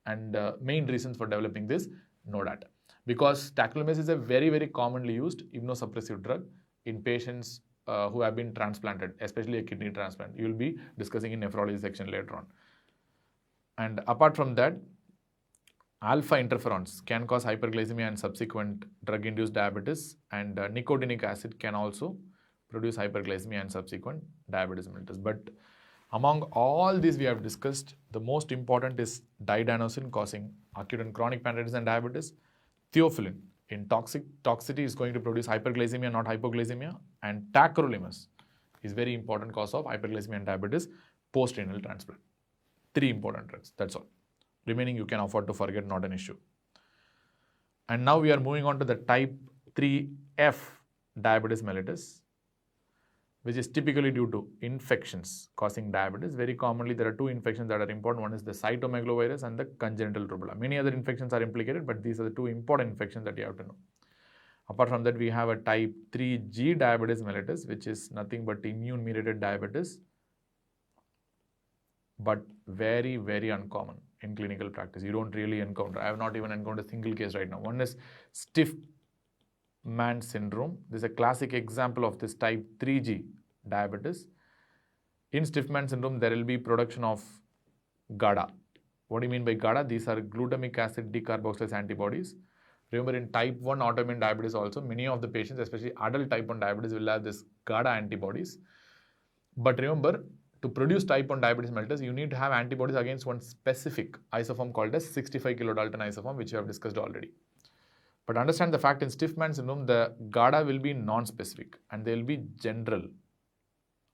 and main reasons for developing this NODAT, because tacrolimus is a very, very commonly used immunosuppressive drug in patients who have been transplanted, especially a kidney transplant. You will be discussing in nephrology section later on. And apart from that, alpha interferons can cause hyperglycemia and subsequent drug-induced diabetes, and nicotinic acid can also produce hyperglycemia and subsequent diabetes mellitus. But among all these we have discussed, the most important is diadenosine causing acute and chronic pancreatitis and diabetes. Theophylline in toxicity is going to produce hyperglycemia, not hypoglycemia. And tacrolimus is very important cause of hyperglycemia and diabetes post-renal transplant. 3 important drugs, that's all. Remaining you can afford to forget, not an issue. And now we are moving on to the type 3F diabetes mellitus, which is typically due to infections causing diabetes. Very commonly, there are 2 infections that are important. One is the cytomegalovirus and the congenital rubella. Many other infections are implicated, but these are the 2 important infections that you have to know. Apart from that, we have a type 3G diabetes mellitus, which is nothing but immune-mediated diabetes, but very, very uncommon in clinical practice. You don't really encounter. I have not even encountered a single case right now. One is stiff man syndrome. This is a classic example of this type 3G diabetes. In stiff man syndrome, there will be production of GADA. What do you mean by GADA? These are glutamic acid decarboxylase antibodies. Remember, in type 1 autoimmune diabetes also, many of the patients, especially adult type 1 diabetes, will have this GADA antibodies. But remember, to produce type 1 diabetes mellitus, you need to have antibodies against one specific isoform called as 65 kilodalton isoform, which you have discussed already. But understand the fact, in stiff man syndrome, the GADA will be non-specific and they will be general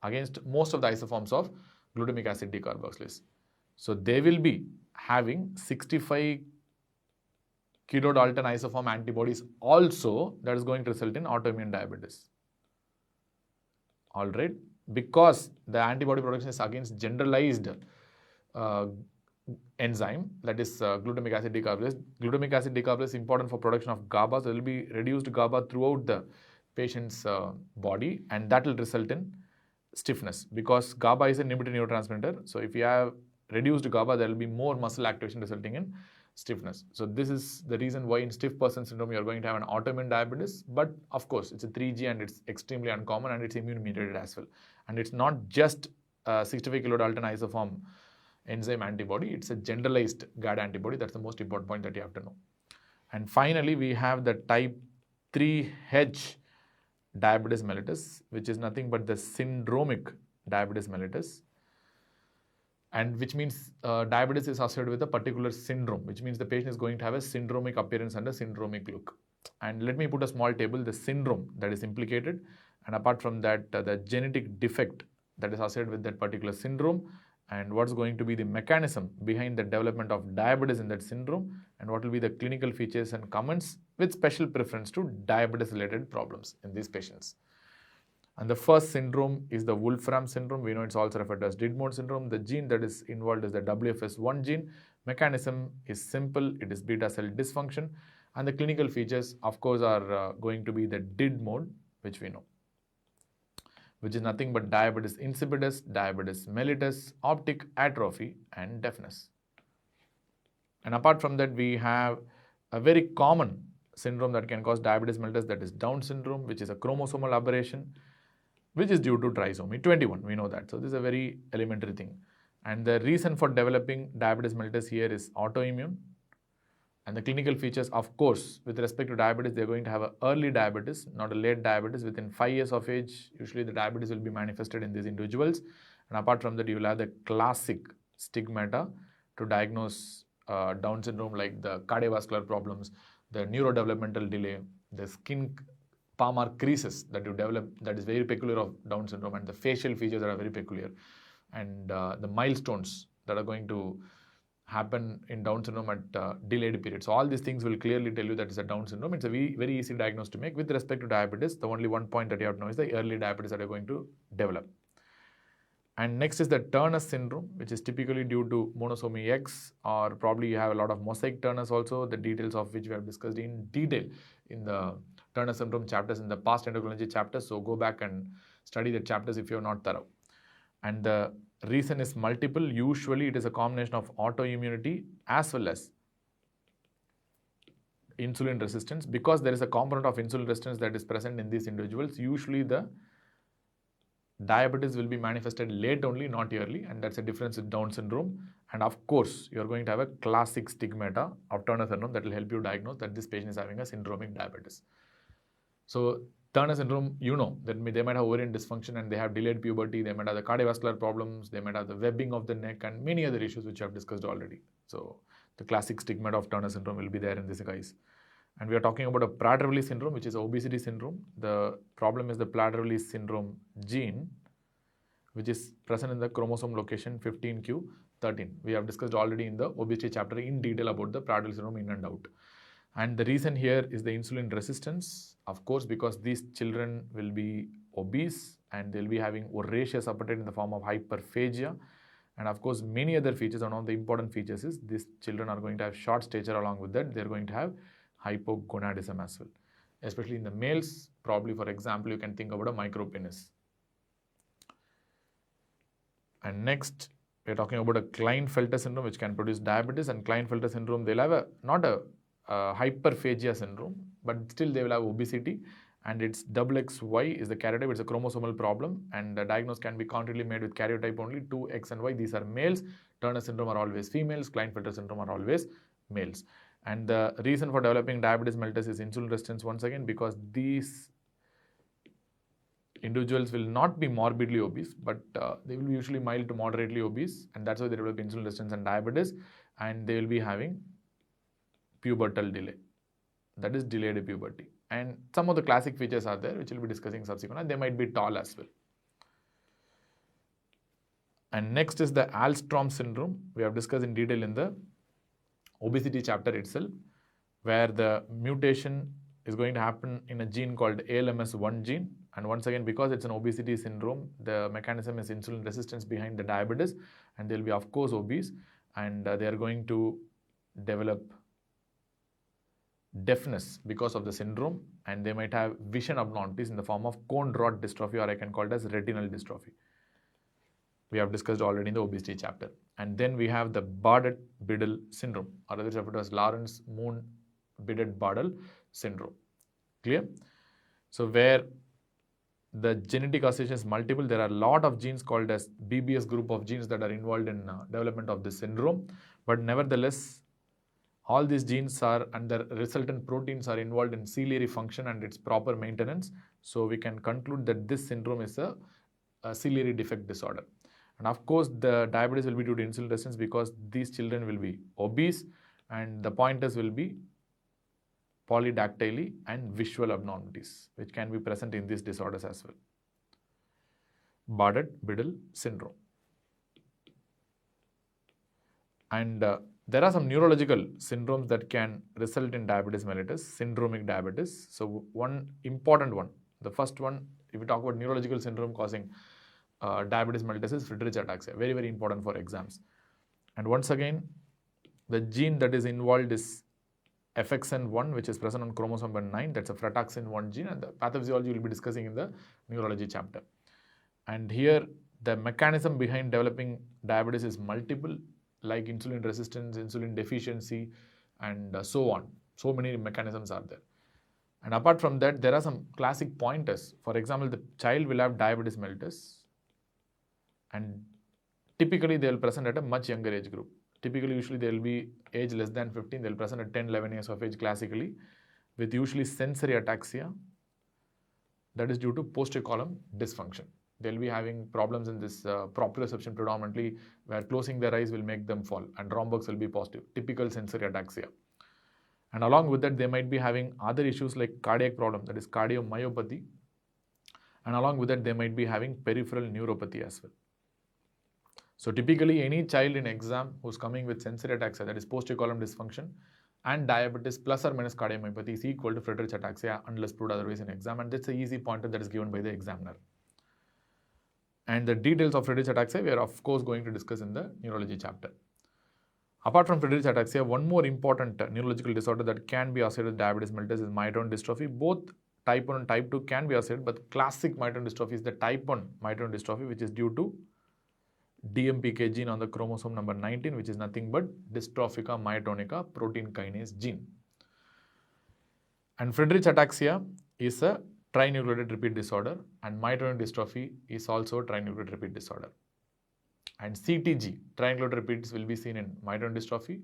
against most of the isoforms of glutamic acid decarboxylase. So they will be having 65 kilodalton isoform antibodies also, that is going to result in autoimmune diabetes. Alright, because the antibody production is against generalized enzyme, that is glutamic acid decarboxylase. Glutamic acid decarboxylase is important for production of GABA, so there will be reduced GABA throughout the patient's body, and that will result in stiffness, because GABA is an inhibitor neurotransmitter. So if you have reduced GABA, there will be more muscle activation resulting in stiffness. So this is the reason why in stiff person syndrome you are going to have an autoimmune diabetes, but of course it's a 3G and it's extremely uncommon and it's immune mediated as well. And it's not just 65 kilodalton isoform enzyme antibody, it's a generalized GAD antibody. That's the most important point that you have to know. And finally, we have the type 3H diabetes mellitus, which is nothing but the syndromic diabetes mellitus, and which means diabetes is associated with a particular syndrome, which means the patient is going to have a syndromic appearance and a syndromic look. And let me put a small table, the syndrome that is implicated, and apart from that, the genetic defect that is associated with that particular syndrome, and what's going to be the mechanism behind the development of diabetes in that syndrome, and what will be the clinical features and comments with special preference to diabetes related problems in these patients. And the first syndrome is the Wolfram syndrome. We know it's also referred to as Didmore syndrome. The gene that is involved is the WFS1 gene. Mechanism is simple. It is beta cell dysfunction. And the clinical features, of course, are going to be the DID mode, which we know, which is nothing but diabetes insipidus, diabetes mellitus, optic atrophy, and deafness. And apart from that, we have a very common syndrome that can cause diabetes mellitus, that is Down syndrome, which is a chromosomal aberration, which is due to trisomy 21. We know that. So this is a very elementary thing. And the reason for developing diabetes mellitus here is autoimmune. And the clinical features, of course, with respect to diabetes, they're going to have an early diabetes, not a late diabetes. Within 5 years of age, usually the diabetes will be manifested in these individuals. And apart from that, you will have the classic stigmata to diagnose Down syndrome, like the cardiovascular problems, the neurodevelopmental delay, the skin palmar creases that you develop, that is very peculiar of Down syndrome, and the facial features that are very peculiar, and the milestones that are going to happen in Down syndrome at delayed periods. So all these things will clearly tell you that it's a Down syndrome. It's a very easy diagnosis to make. With respect to diabetes, the only one point that you have to know is the early diabetes that are going to develop. And next is the Turner syndrome, which is typically due to monosomy X, or probably you have a lot of mosaic Turners also, the details of which we have discussed in detail in the Turner syndrome chapters in the past endocrinology chapters. So go back and study the chapters if you're not thorough. And the reason is multiple. Usually it is a combination of autoimmunity as well as insulin resistance. Because there is a component of insulin resistance that is present in these individuals, usually the diabetes will be manifested late only, not early, and that's a difference with Down syndrome. And of course, you're going to have a classic stigmata of Turner syndrome that will help you diagnose that this patient is having a syndromic diabetes. So Turner syndrome, you know, that they might have ovarian dysfunction and they have delayed puberty, they might have the cardiovascular problems, they might have the webbing of the neck and many other issues which I have discussed already. So the classic stigmata of Turner syndrome will be there in this guys. And we are talking about a Prader-Willi syndrome, which is obesity syndrome. The problem is the Prader-Willi syndrome gene, which is present in the chromosome location 15q13. We have discussed already in the obesity chapter in detail about the Prader-Willi syndrome in and out. And the reason here is the insulin resistance, of course, because these children will be obese and they'll be having voracious appetite in the form of hyperphagia. And of course, many other features. One of the important features is these children are going to have short stature. Along with that, they're going to have hypogonadism as well. Especially in the males, probably for example, you can think about a micropenis. And next, we're talking about a Klinefelter syndrome, which can produce diabetes. And Klinefelter syndrome, they'll have not a hyperphagia syndrome, but still they will have obesity, and it's XXY is the karyotype. It's a chromosomal problem, and the diagnosis can be concretely made with karyotype only 2, X and Y. These are males. Turner syndrome are always females. Klinefelter syndrome are always males. And the reason for developing diabetes mellitus is insulin resistance once again, because these individuals will not be morbidly obese, but they will be usually mild to moderately obese, and that's why they develop insulin resistance and diabetes, and they will be having pubertal delay, that is delayed puberty. And some of the classic features are there, which we'll be discussing subsequently, and they might be tall as well. And next is the Alstrom syndrome. We have discussed in detail in the obesity chapter itself, where the mutation is going to happen in a gene called ALMS1 gene. And once again, because it's an obesity syndrome, the mechanism is insulin resistance behind the diabetes, and they'll be of course obese, and they are going to develop deafness because of the syndrome, and they might have vision abnormalities in the form of cone rod dystrophy, or I can call it as retinal dystrophy. We have discussed already in the obesity chapter. And then we have the Bardet-Biedl syndrome, or otherwise referred to as Lawrence-Moon-Biedl-Bardet syndrome. Clear? So where the genetic association is multiple, there are a lot of genes called as BBS group of genes that are involved in development of this syndrome. But nevertheless, all these genes are and the resultant proteins are involved in ciliary function and its proper maintenance. So we can conclude that this syndrome is a ciliary defect disorder. And of course, the diabetes will be due to insulin resistance because these children will be obese and the pointers will be polydactyly and visual abnormalities, which can be present in these disorders as well. Bardet-Biedl syndrome. And there are some neurological syndromes that can result in diabetes mellitus, syndromic diabetes. So one important one, the first one, if we talk about neurological syndrome causing diabetes mellitus is Friedreich's ataxia, very, very important for exams. And once again, the gene that is involved is FXN1, which is present on chromosome number 9, that's a frataxin1 gene, and the pathophysiology we will be discussing in the neurology chapter. And here, the mechanism behind developing diabetes is multiple, like insulin resistance, insulin deficiency, and so on. So many mechanisms are there. And apart from that, there are some classic pointers. For example, the child will have diabetes mellitus, and typically they will present at a much younger age group. Typically, usually they will be age less than 15, they will present at 10, 11 years of age classically, with usually sensory ataxia that is due to posterior column dysfunction. They will be having problems in this proprioception predominantly, where closing their eyes will make them fall, and Romberg's will be positive, typical sensory ataxia. And along with that, they might be having other issues like cardiac problem, that is cardiomyopathy, and along with that, they might be having peripheral neuropathy as well. So typically, any child in exam who's coming with sensory ataxia, that is posterior column dysfunction, and diabetes plus or minus cardiomyopathy is equal to Friedreich's ataxia unless proved otherwise in exam, and that's an easy pointer that is given by the examiner. And the details of Friedreich's ataxia we are of course going to discuss in the neurology chapter. Apart from Friedreich's ataxia, one more important neurological disorder that can be associated with diabetes mellitus is myotonic dystrophy. Both type 1 and type 2 can be associated, but classic myotonic dystrophy is the type 1 myotonic dystrophy, which is due to DMPK gene on the chromosome number 19, which is nothing but dystrophica myotonica protein kinase gene. And Friedreich's ataxia is a trinucleotide repeat disorder, and myotonic dystrophy is also a trinucleotide repeat disorder. And CTG, trinucleotide repeats, will be seen in myotonic dystrophy,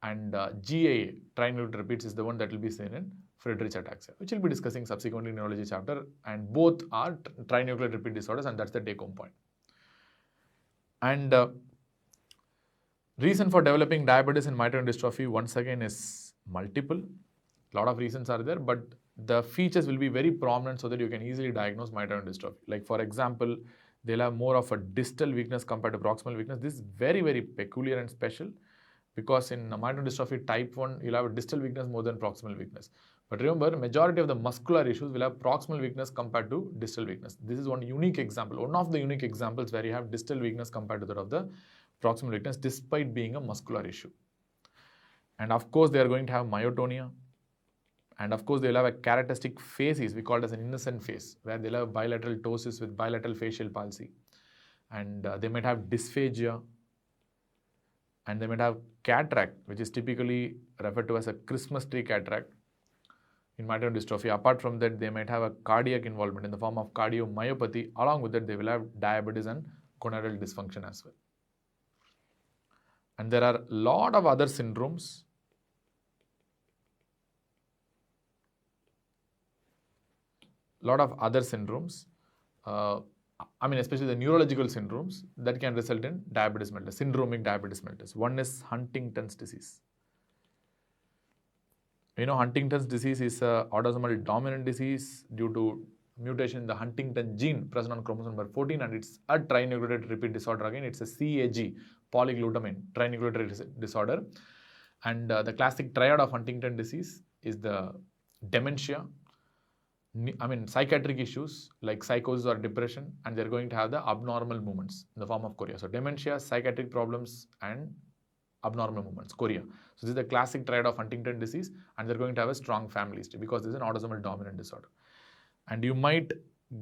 and GAA, trinucleotide repeats, is the one that will be seen in Friedreich's ataxia, which we'll be discussing subsequently in neurology chapter, and both are trinucleotide repeat disorders, and that's the take-home point. And reason for developing diabetes and myotonic dystrophy once again is multiple. A lot of reasons are there, but the features will be very prominent so that you can easily diagnose myotonic dystrophy. Like for example, they'll have more of a distal weakness compared to proximal weakness. This is very, very peculiar and special because in myotonic dystrophy type 1, you'll have a distal weakness more than proximal weakness. But remember, majority of the muscular issues will have proximal weakness compared to distal weakness. This is one unique example, one of the unique examples where you have distal weakness compared to that of the proximal weakness despite being a muscular issue. And of course, they are going to have myotonia. And of course, they will have a characteristic facies, we call it as an innocent face, where they'll have bilateral ptosis with bilateral facial palsy. And they might have dysphagia. And they might have cataract, which is typically referred to as a Christmas tree cataract in myotonic dystrophy. Apart from that, they might have a cardiac involvement in the form of cardiomyopathy. Along with that, they will have diabetes and gonadal dysfunction as well. And there are a lot of other syndromes. Especially the neurological syndromes that can result in diabetes mellitus, syndromic diabetes mellitus. One is Huntington's disease. You know, Huntington's disease is an autosomal dominant disease due to mutation in the Huntington gene present on chromosome number 14, and it's a trinucleotide repeat disorder. Again, it's a CAG, polyglutamine trinucleotide disorder. And the classic triad of Huntington disease is the dementia, psychiatric issues like psychosis or depression, and they're going to have the abnormal movements in the form of chorea. So dementia, psychiatric problems, and abnormal movements, chorea. So this is the classic triad of Huntington disease, and they're going to have a strong family history because this is an autosomal dominant disorder. And you might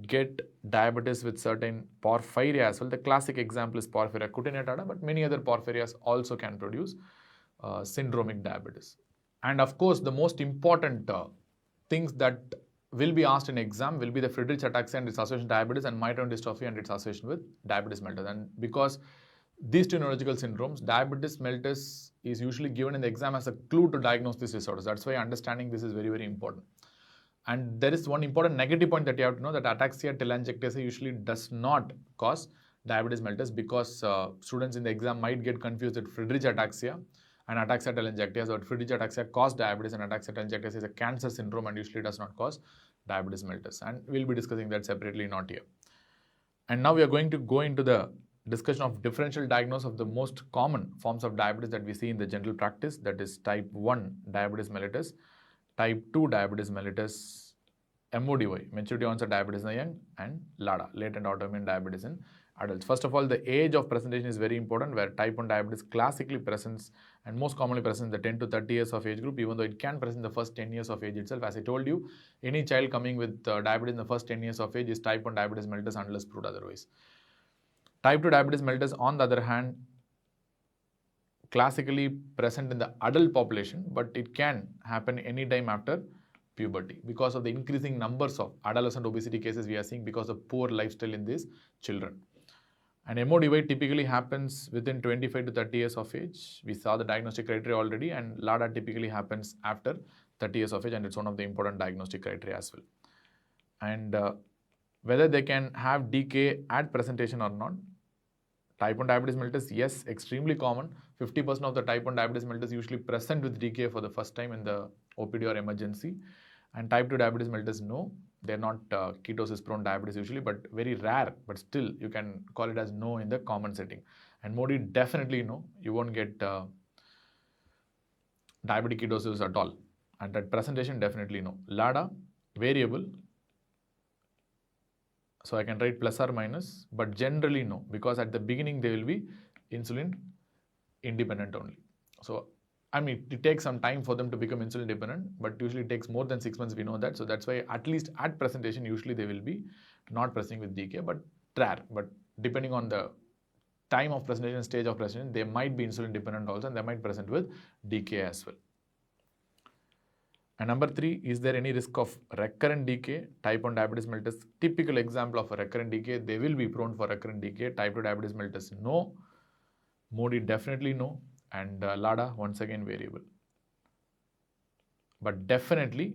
get diabetes with certain porphyria as well. The classic example is porphyria cutanea, but many other porphyrias also can produce syndromic diabetes. And of course, the most important things that will be asked in exam will be the Friedreich ataxia and its association with diabetes, and myotonic dystrophy and its association with diabetes mellitus. And because these two neurological syndromes, diabetes mellitus is usually given in the exam as a clue to diagnose these disorders. That's why understanding this is very, very important. And there is one important negative point that you have to know, that ataxia telangiectasia usually does not cause diabetes mellitus, because students in the exam might get confused with Friedreich ataxia and ataxia telangiectasia. So Friedreich ataxia causes diabetes, and ataxia telangiectasia is a cancer syndrome and usually does not cause diabetes mellitus. And we'll be discussing that separately, not here. And now we are going to go into the discussion of differential diagnosis of the most common forms of diabetes that we see in the general practice, that is type 1 diabetes mellitus, type 2 diabetes mellitus, MODY, maturity onset diabetes in the young, and LADA, latent autoimmune diabetes in adults. First of all, the age of presentation is very important, where type 1 diabetes classically presents and most commonly presents in the 10 to 30 years of age group, even though it can present in the first 10 years of age itself. As I told you, any child coming with diabetes in the first 10 years of age is type 1 diabetes mellitus unless proved otherwise. Type 2 diabetes mellitus, on the other hand, classically present in the adult population, but it can happen anytime after puberty because of the increasing numbers of adolescent obesity cases we are seeing because of poor lifestyle in these children. And MODY typically happens within 25 to 30 years of age. We saw the diagnostic criteria already, and LADA typically happens after 30 years of age, and it's one of the important diagnostic criteria as well. And whether they can have decay at presentation or not, type 1 diabetes mellitus, yes, extremely common. 50% of the type 1 diabetes mellitus usually present with decay for the first time in the OPD or emergency. And type 2 diabetes mellitus, no, they're not ketosis prone diabetes usually, but very rare, but still you can call it as no in the common setting. And MODY, definitely no, you won't get diabetic ketosis at all. And at presentation, definitely no. LADA, variable, so I can write plus or minus, but generally no, because at the beginning they will be insulin independent only. So it takes some time for them to become insulin dependent, but usually it takes more than 6 months, we know that. So that's why at least at presentation, usually they will be not presenting with decay, but rare. But depending on the time of presentation, stage of presentation, they might be insulin dependent also, and they might present with decay as well. And number 3, is there any risk of recurrent decay? Type 1 diabetes mellitus, typical example of a recurrent decay. They will be prone for recurrent decay. Type 2 diabetes mellitus, no. MODY, definitely no. And LADA, once again, variable. But definitely,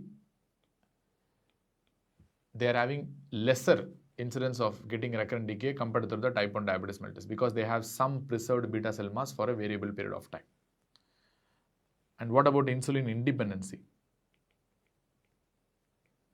they are having lesser incidence of getting recurrent decay compared to the type 1 diabetes mellitus, because they have some preserved beta cell mass for a variable period of time. And what about insulin independency?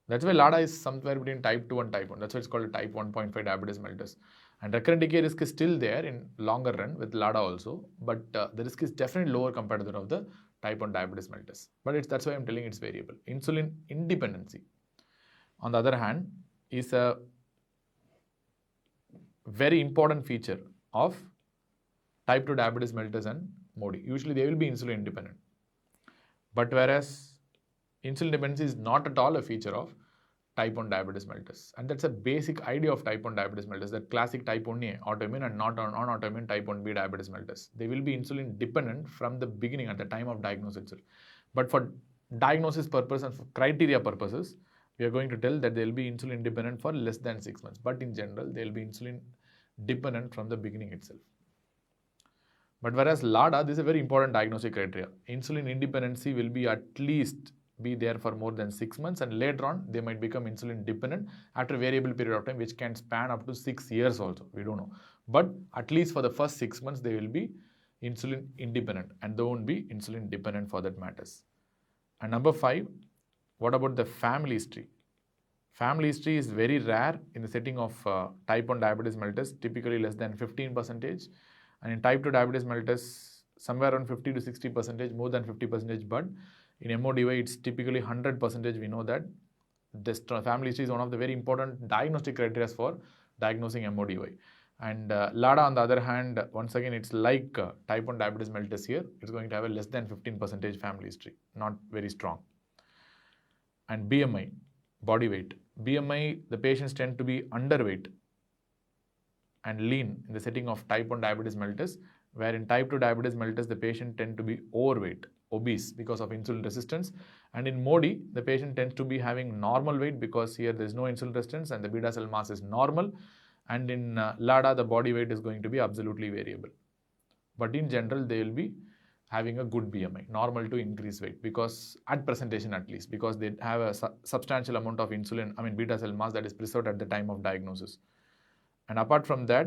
That's why LADA is somewhere between type 2 and type 1. That's why it's called a type 1.5 diabetes mellitus. And recurrent decay risk is still there in longer run with LADA also, but the risk is definitely lower compared to that of the type 1 diabetes mellitus. But that's why I'm telling it's variable. Insulin independency, on the other hand, is a very important feature of type 2 diabetes mellitus and MODY. Usually they will be insulin independent. But whereas insulin dependency is not at all a feature of type 1 diabetes mellitus. And that's a basic idea of type 1 diabetes mellitus, that classic type 1A autoimmune and non-autoimmune type 1B diabetes mellitus. They will be insulin dependent from the beginning at the time of diagnosis itself. But for diagnosis purpose and for criteria purposes, we are going to tell that they will be insulin dependent for less than 6 months. But in general, they will be insulin dependent from the beginning itself. But whereas LADA, this is a very important diagnostic criteria. Insulin independency will be at least be there for more than 6 months, and later on they might become insulin dependent after a variable period of time, which can span up to 6 years also, we don't know. But at least for the first 6 months they will be insulin independent, and they won't be insulin dependent for that matters. And number 5, what about the family history? Family history is very rare in the setting of type 1 diabetes mellitus, typically less than 15%. And in type 2 diabetes mellitus, somewhere around 50 to 60%, more than 50%. But in MODY, it's typically 100%. We know that this family history is one of the very important diagnostic criteria for diagnosing MODY. And LADA, on the other hand, once again, it's like type 1 diabetes mellitus here. It's going to have a less than 15% family history, not very strong. And BMI, body weight. BMI, the patients tend to be underweight and lean in the setting of type 1 diabetes mellitus, where in type 2 diabetes mellitus, the patient tend to be overweight, obese because of insulin resistance. And in MODY, the patient tends to be having normal weight because here there is no insulin resistance and the beta cell mass is normal. And in LADA, the body weight is going to be absolutely variable. But in general, they will be having a good BMI, normal to increased weight, because at presentation at least, because they have a substantial amount of insulin, beta cell mass that is preserved at the time of diagnosis. And apart from that,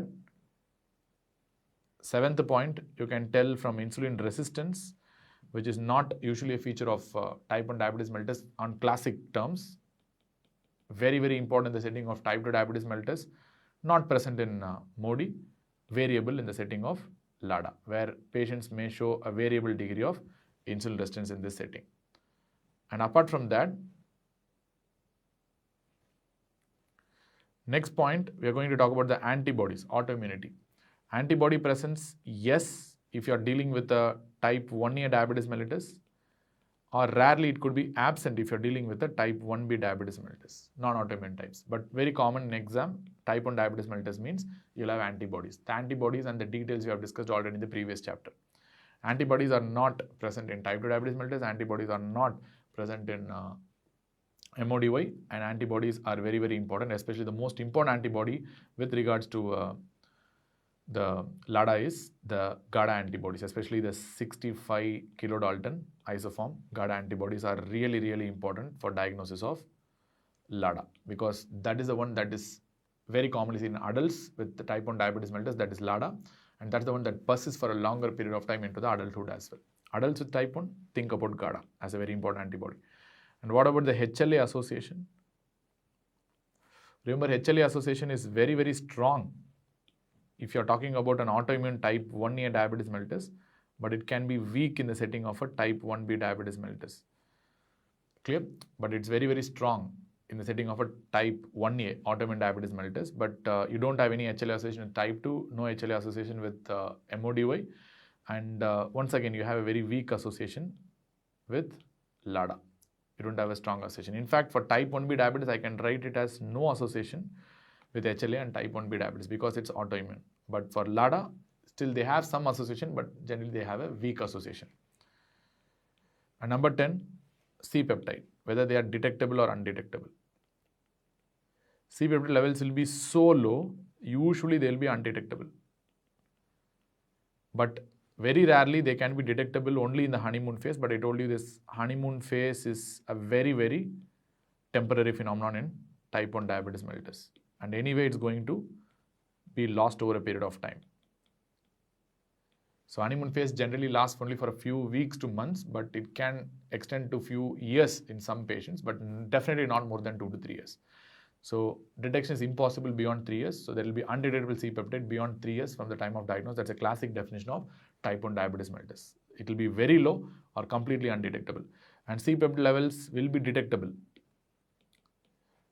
7th point, you can tell from insulin resistance, which is not usually a feature of type 1 diabetes mellitus on classic terms. Very, very important in the setting of type 2 diabetes mellitus, not present in MODY, variable in the setting of LADA, where patients may show a variable degree of insulin resistance in this setting. And apart from that, next point, we are going to talk about the antibodies, autoimmunity. Antibody presence, yes, if you are dealing with a type 1A diabetes mellitus, or rarely it could be absent if you are dealing with a type 1B diabetes mellitus, non-autoimmune types. But very common in exam, type 1 diabetes mellitus means you'll have antibodies. The antibodies and the details we have discussed already in the previous chapter. Antibodies are not present in type 2 diabetes mellitus, antibodies are not present in MODY, and antibodies are very, very important, especially the most important antibody with regards to the LADA is the GADA antibodies, especially the 65 kilodalton isoform GADA antibodies are really, really important for diagnosis of LADA, because that is the one that is very commonly seen in adults with the type 1 diabetes mellitus, that is LADA, and that's the one that persists for a longer period of time into the adulthood as well. Adults with type 1, think about GADA as a very important antibody. And what about the HLA association? Remember, HLA association is very, very strong if you are talking about an autoimmune type 1A diabetes mellitus, but it can be weak in the setting of a type 1B diabetes mellitus. Clear? But it's very, very strong in the setting of a type 1A autoimmune diabetes mellitus, but you don't have any HLA association with type 2, no HLA association with MODY, and once again, you have a very weak association with LADA. You don't have a strong association. In fact, for type 1B diabetes, I can write it as no association with HLA and type 1B diabetes because it's autoimmune. But for LADA, still they have some association, but generally they have a weak association. And number 10, C-peptide, whether they are detectable or undetectable. C-peptide levels will be so low, usually they will be undetectable. But very rarely they can be detectable only in the honeymoon phase, but I told you this honeymoon phase is a very, very temporary phenomenon in type 1 diabetes mellitus. And anyway, it's going to be lost over a period of time. So honeymoon phase generally lasts only for a few weeks to months, but it can extend to few years in some patients, but definitely not more than 2 to 3 years. So detection is impossible beyond 3 years. So there will be undetectable C-peptide beyond 3 years from the time of diagnosis. That's a classic definition of type 1 diabetes mellitus. It will be very low or completely undetectable. And C-peptide levels will be detectable.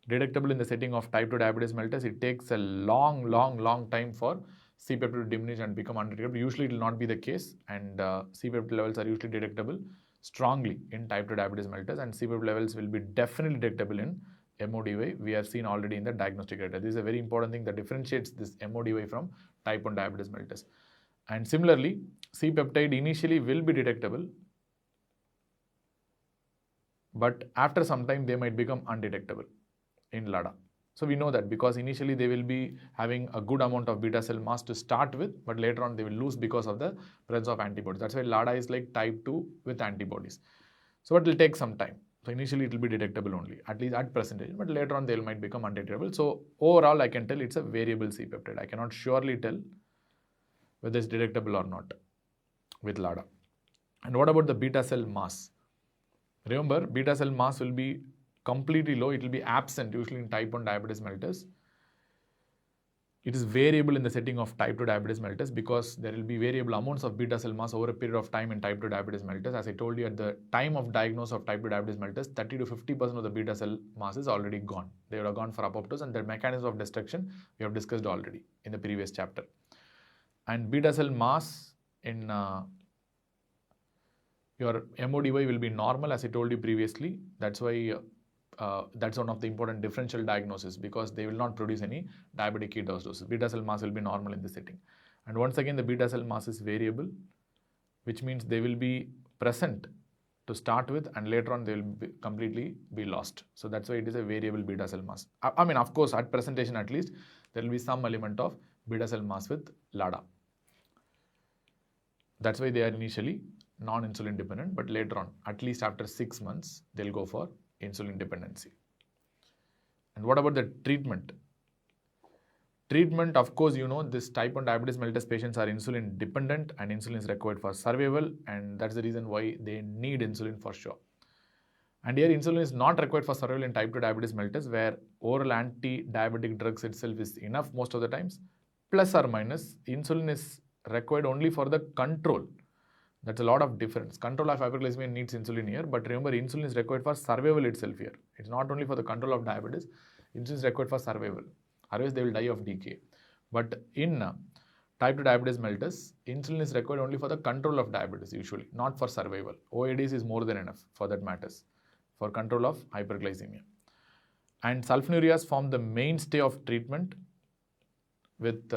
Detectable in the setting of type 2 diabetes mellitus, it takes a long time for C-peptide to diminish and become undetectable. Usually it will not be the case, and C-peptide levels are usually detectable strongly in type 2 diabetes mellitus, and C-peptide levels will be definitely detectable in MODY. We have seen already in the diagnostic criteria. This is a very important thing that differentiates this MODY from type 1 diabetes mellitus. And similarly, C-peptide initially will be detectable, but after some time they might become undetectable in LADA. So we know that because initially they will be having a good amount of beta cell mass to start with, but later on they will lose because of the presence of antibodies. That's why LADA is like type 2 with antibodies. So it will take some time. So initially it will be detectable only, at least at percentage, but later on they might become undetectable. So overall I can tell it's a variable C-peptide. I cannot surely tell whether it's detectable or not with LADA. And what about the beta cell mass? Remember, beta cell mass will be completely low. It will be absent usually in type 1 diabetes mellitus. It is variable in the setting of type 2 diabetes mellitus because there will be variable amounts of beta cell mass over a period of time in type 2 diabetes mellitus. As I told you, at the time of diagnosis of type 2 diabetes mellitus, 30 to 50% of the beta cell mass is already gone. They would have gone for apoptosis, and the mechanism of destruction we have discussed already in the previous chapter. And beta cell mass in your MODY will be normal, as I told you previously. That's why that's one of the important differential diagnoses, because they will not produce any diabetic ketoacidosis. Beta cell mass will be normal in this setting. And once again, the beta cell mass is variable, which means they will be present to start with, and later on they will completely be lost. So that's why it is a variable beta cell mass. I mean, of course, at presentation at least, there will be some element of beta cell mass with LADA. That's why they are initially non-insulin dependent, but later on, at least after 6 months, they'll go for insulin dependency. And what about the treatment? Treatment, of course, you know, this type 1 diabetes mellitus patients are insulin dependent, and insulin is required for survival, and that's the reason why they need insulin for sure. And here insulin is not required for survival in type 2 diabetes mellitus, where oral anti-diabetic drugs itself is enough most of the times. Plus or minus, insulin is required only for the control. That's a lot of difference. Control of hyperglycemia needs insulin here, but remember, insulin is required for survival itself here. It's not only for the control of diabetes, insulin is required for survival. Otherwise, they will die of decay. But in type 2 diabetes mellitus, insulin is required only for the control of diabetes usually, not for survival. OADs is more than enough for that matters, for control of hyperglycemia. And sulfonylureas form the mainstay of treatment with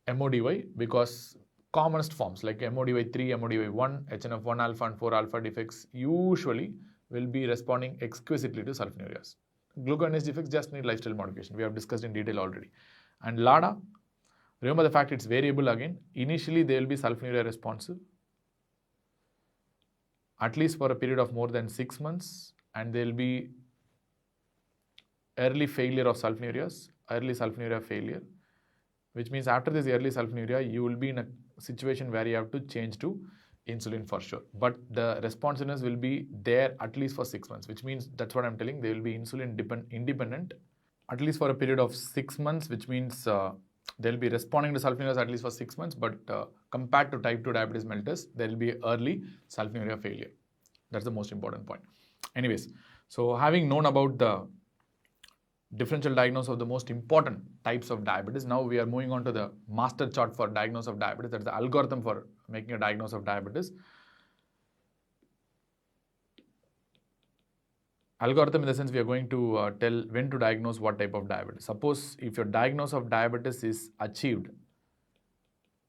MODY, because commonest forms like MODY3, MODY1, HNF1 alpha and 4 alpha defects usually will be responding exquisitely to sulfonylureas. Glucokinase defects just need lifestyle modification. We have discussed in detail already. And LADA, remember the fact it's variable again. Initially, they will be sulfonylurea responsive, at least for a period of more than 6 months, and there will be early failure of sulfonylureas, early sulfonylurea failure, which means after this early sulfonylurea, you will be in a situation where you have to change to insulin for sure. But the responsiveness will be there at least for 6 months, which means that's what I'm telling. They will be insulin independent at least for a period of 6 months, which means they'll be responding to sulfonylureas at least for 6 months. But compared to type 2 diabetes mellitus, there will be early sulfonylurea failure. That's the most important point. Anyways, so having known about the differential diagnosis of the most important types of diabetes, now we are moving on to the master chart for diagnosis of diabetes. That's the algorithm for making a diagnosis of diabetes. Algorithm in the sense we are going to tell when to diagnose what type of diabetes. Suppose if your diagnosis of diabetes is achieved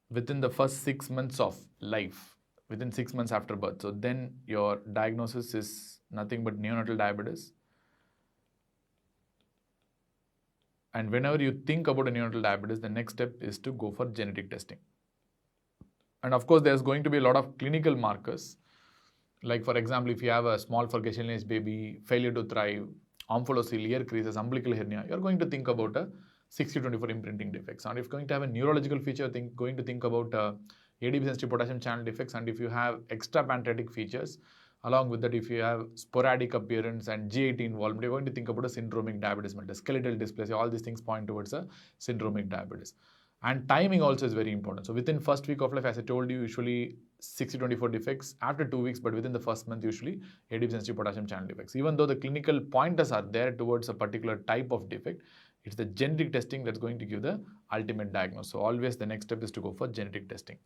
within the first 6 months of life, within 6 months after birth, so then your diagnosis is nothing but neonatal diabetes. And whenever you think about a neonatal diabetes, the next step is to go for genetic testing. And of course, there's going to be a lot of clinical markers. Like for example, if you have a small for gestation age baby, failure to thrive, omphalocele, ear creases, umbilical hernia, you're going to think about a 60-24 imprinting defects. And if you're going to have a neurological feature, going to think about ADP sensitive potassium channel defects. And if you have extra pancreatic features, along with that, if you have sporadic appearance and G8 involvement, you're going to think about a syndromic diabetes mellitus, skeletal dysplasia. All these things point towards a syndromic diabetes. And timing also is very important. So within first week of life, as I told you, usually 60-24 defects. After 2 weeks, but within the first month, usually ADP sensitive potassium channel defects. Even though the clinical pointers are there towards a particular type of defect, it's the genetic testing that's going to give the ultimate diagnosis. So always the next step is to go for genetic testing.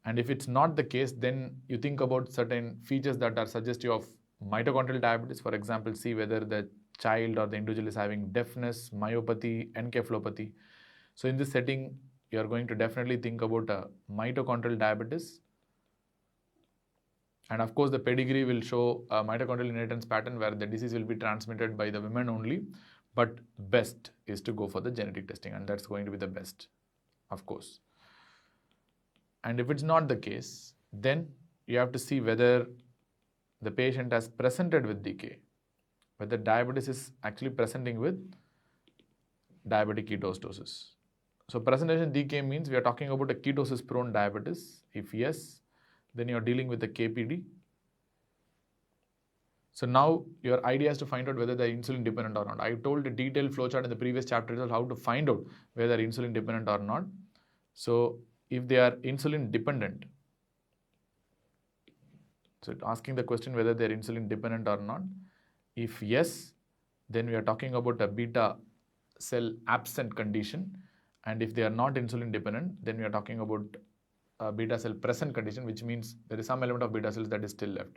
And if it's not the case, then you think about certain features that are suggestive of mitochondrial diabetes. For example, see whether the child or the individual is having deafness, myopathy, encephalopathy. So in this setting, you are going to definitely think about a mitochondrial diabetes. And of course, the pedigree will show a mitochondrial inheritance pattern where the disease will be transmitted by the women only. But best is to go for the genetic testing, and that's going to be the best, of course. And if it's not the case, then you have to see whether the patient has presented with decay, whether diabetes is actually presenting with diabetic ketoacidosis. So presentation decay means we are talking about a ketosis prone diabetes. If yes, then you are dealing with the KPD. So now your idea is to find out whether they're insulin dependent or not. I told a detailed flowchart in the previous chapter how to find out whether they're insulin dependent or not. So if they are insulin dependent, so asking the question whether they're insulin dependent or not. If yes, then we are talking about a beta cell absent condition. And if they are not insulin dependent, then we are talking about a beta cell present condition, which means there is some element of beta cells that is still left.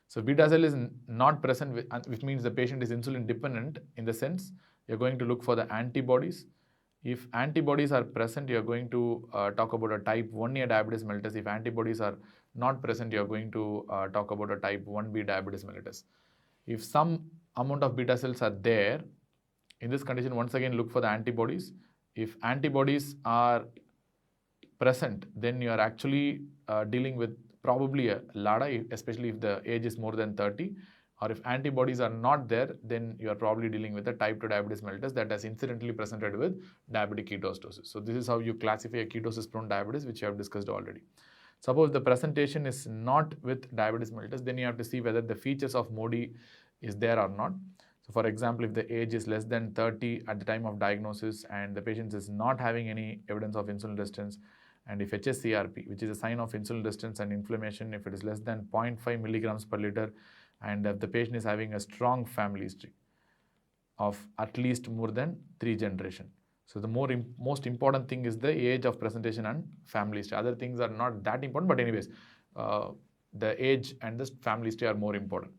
So beta cell is not present, which means the patient is insulin dependent. In the sense, you're going to look for the antibodies. If antibodies are present, you're going to talk about a type 1A diabetes mellitus. If antibodies are not present, you're going to talk about a type 1B diabetes mellitus. If some amount of beta cells are there, in this condition, once again look for the antibodies. If antibodies are present, then you are actually dealing with probably a LADA, especially if the age is more than 30. Or if antibodies are not there, then you are probably dealing with a type 2 diabetes mellitus that has incidentally presented with diabetic ketoacidosis. So this is how you classify a ketosis-prone diabetes, which you have discussed already. Suppose the presentation is not with diabetes mellitus, then you have to see whether the features of MODY is there or not. So for example, if the age is less than 30 at the time of diagnosis and the patient is not having any evidence of insulin resistance, and if HSCRP, which is a sign of insulin resistance and inflammation, if it is less than 0.5 milligrams per liter, and if the patient is having a strong family history of at least more than 3 generations. So the most important thing is the age of presentation and family history. Other things are not that important, but anyways, the age and the family history are more important.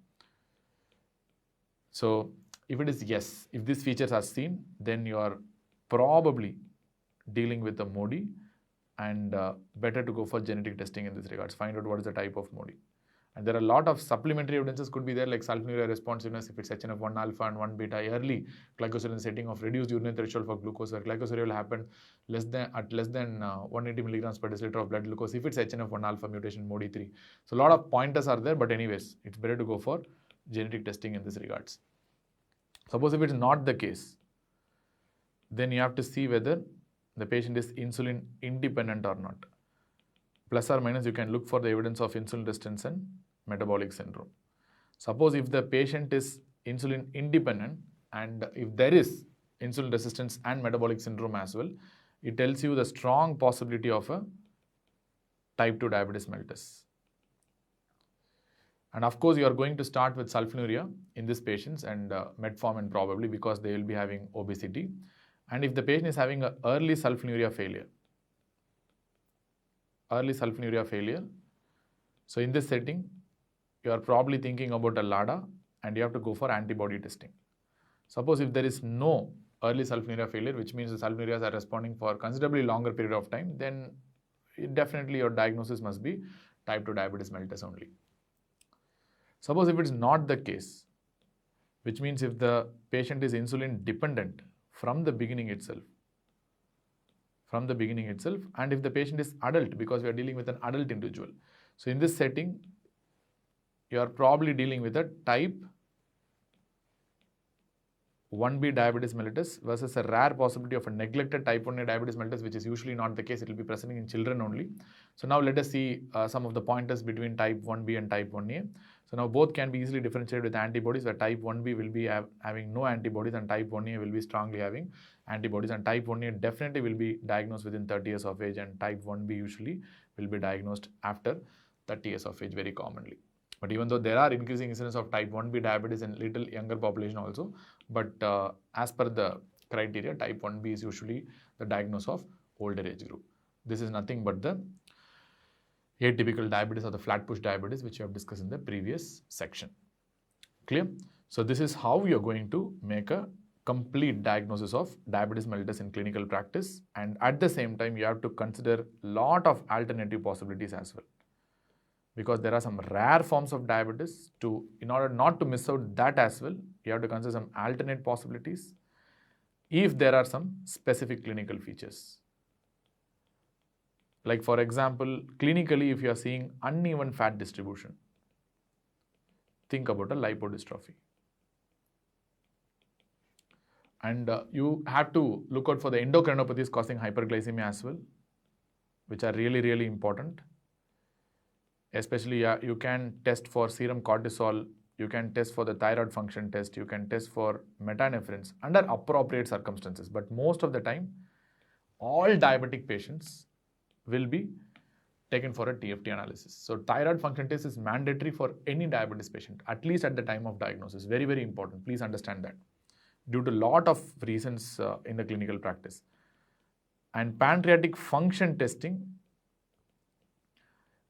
So if it is yes, if these features are seen, then you are probably dealing with the MODY, and better to go for genetic testing in this regards. Find out what is the type of MODY. And there are a lot of supplementary evidences could be there, like sulfonylurea responsiveness if it's HNF1 alpha and 1 beta, early glycosuria setting of reduced urinary threshold for glucose, where glycosuria will happen at less than 180 milligrams per deciliter of blood glucose if it's HNF1 alpha mutation MODY 3. So a lot of pointers are there, but anyways, it's better to go for genetic testing in this regards. Suppose if it's not the case, then you have to see whether the patient is insulin independent or not. Plus or minus, you can look for the evidence of insulin resistance and metabolic syndrome. Suppose if the patient is insulin independent and if there is insulin resistance and metabolic syndrome as well, it tells you the strong possibility of a type 2 diabetes mellitus. And of course, you are going to start with sulfonylurea in these patients and metformin probably, because they will be having obesity. And if the patient is having an early sulfonylurea failure, so in this setting, you are probably thinking about a LADA and you have to go for antibody testing. Suppose if there is no early sulfonylurea failure, which means the sulfonylureas are responding for considerably longer period of time, then definitely your diagnosis must be type 2 diabetes mellitus only. Suppose if it is not the case, which means if the patient is insulin dependent from the beginning itself, and if the patient is adult, because we are dealing with an adult individual. So in this setting, you are probably dealing with a type 1B diabetes mellitus versus a rare possibility of a neglected type 1A diabetes mellitus, which is usually not the case. It will be presenting in children only. So now let us see some of the pointers between type 1B and type 1A. So now both can be easily differentiated with antibodies, where type 1B will be having no antibodies and type 1A will be strongly having antibodies, and type 1A definitely will be diagnosed within 30 years of age, and type 1B usually will be diagnosed after 30 years of age very commonly. But even though there are increasing incidence of type 1B diabetes in little younger population also, but as per the criteria, type 1B is usually the diagnosis of older age group. This is nothing but the atypical diabetes or the flat push diabetes, which you have discussed in the previous section. Clear? So this is how you are going to make a complete diagnosis of diabetes mellitus in clinical practice, and at the same time you have to consider lot of alternative possibilities as well, because there are some rare forms of diabetes. In order not to miss out that as well, you have to consider some alternate possibilities if there are some specific clinical features. Like for example, clinically, if you are seeing uneven fat distribution, think about a lipodystrophy. And you have to look out for the endocrinopathies causing hyperglycemia as well, which are really, really important. Especially, you can test for serum cortisol you can test for the thyroid function test, you can test for metanephrines under appropriate circumstances. But most of the time, all diabetic patients will be taken for a TFT analysis. So thyroid function test is mandatory for any diabetes patient, at least at the time of diagnosis. Very, very important. Please understand that, due to a lot of reasons in the clinical practice. And pancreatic function testing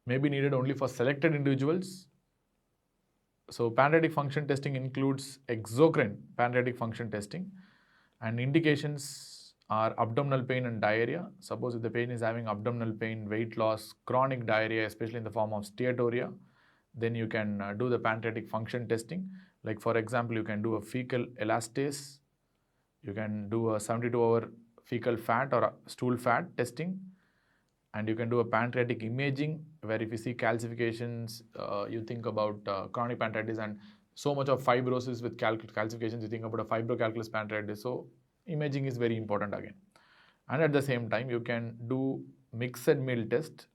may be needed only for selected individuals. So pancreatic function testing includes exocrine pancreatic function testing, and indications are abdominal pain and diarrhea. Suppose if the patient is having abdominal pain, weight loss, chronic diarrhea, especially in the form of steatorrhea, then you can do the pancreatic function testing. Like for example, you can do a fecal elastase, you can do a 72-hour fecal fat or a stool fat testing, and you can do a pancreatic imaging, where if you see calcifications, you think about chronic pancreatitis, and so much of fibrosis with calcifications, you think about a fibrocalculous pancreatitis. So imaging is very important again. And at the same time, you can do mixed meal test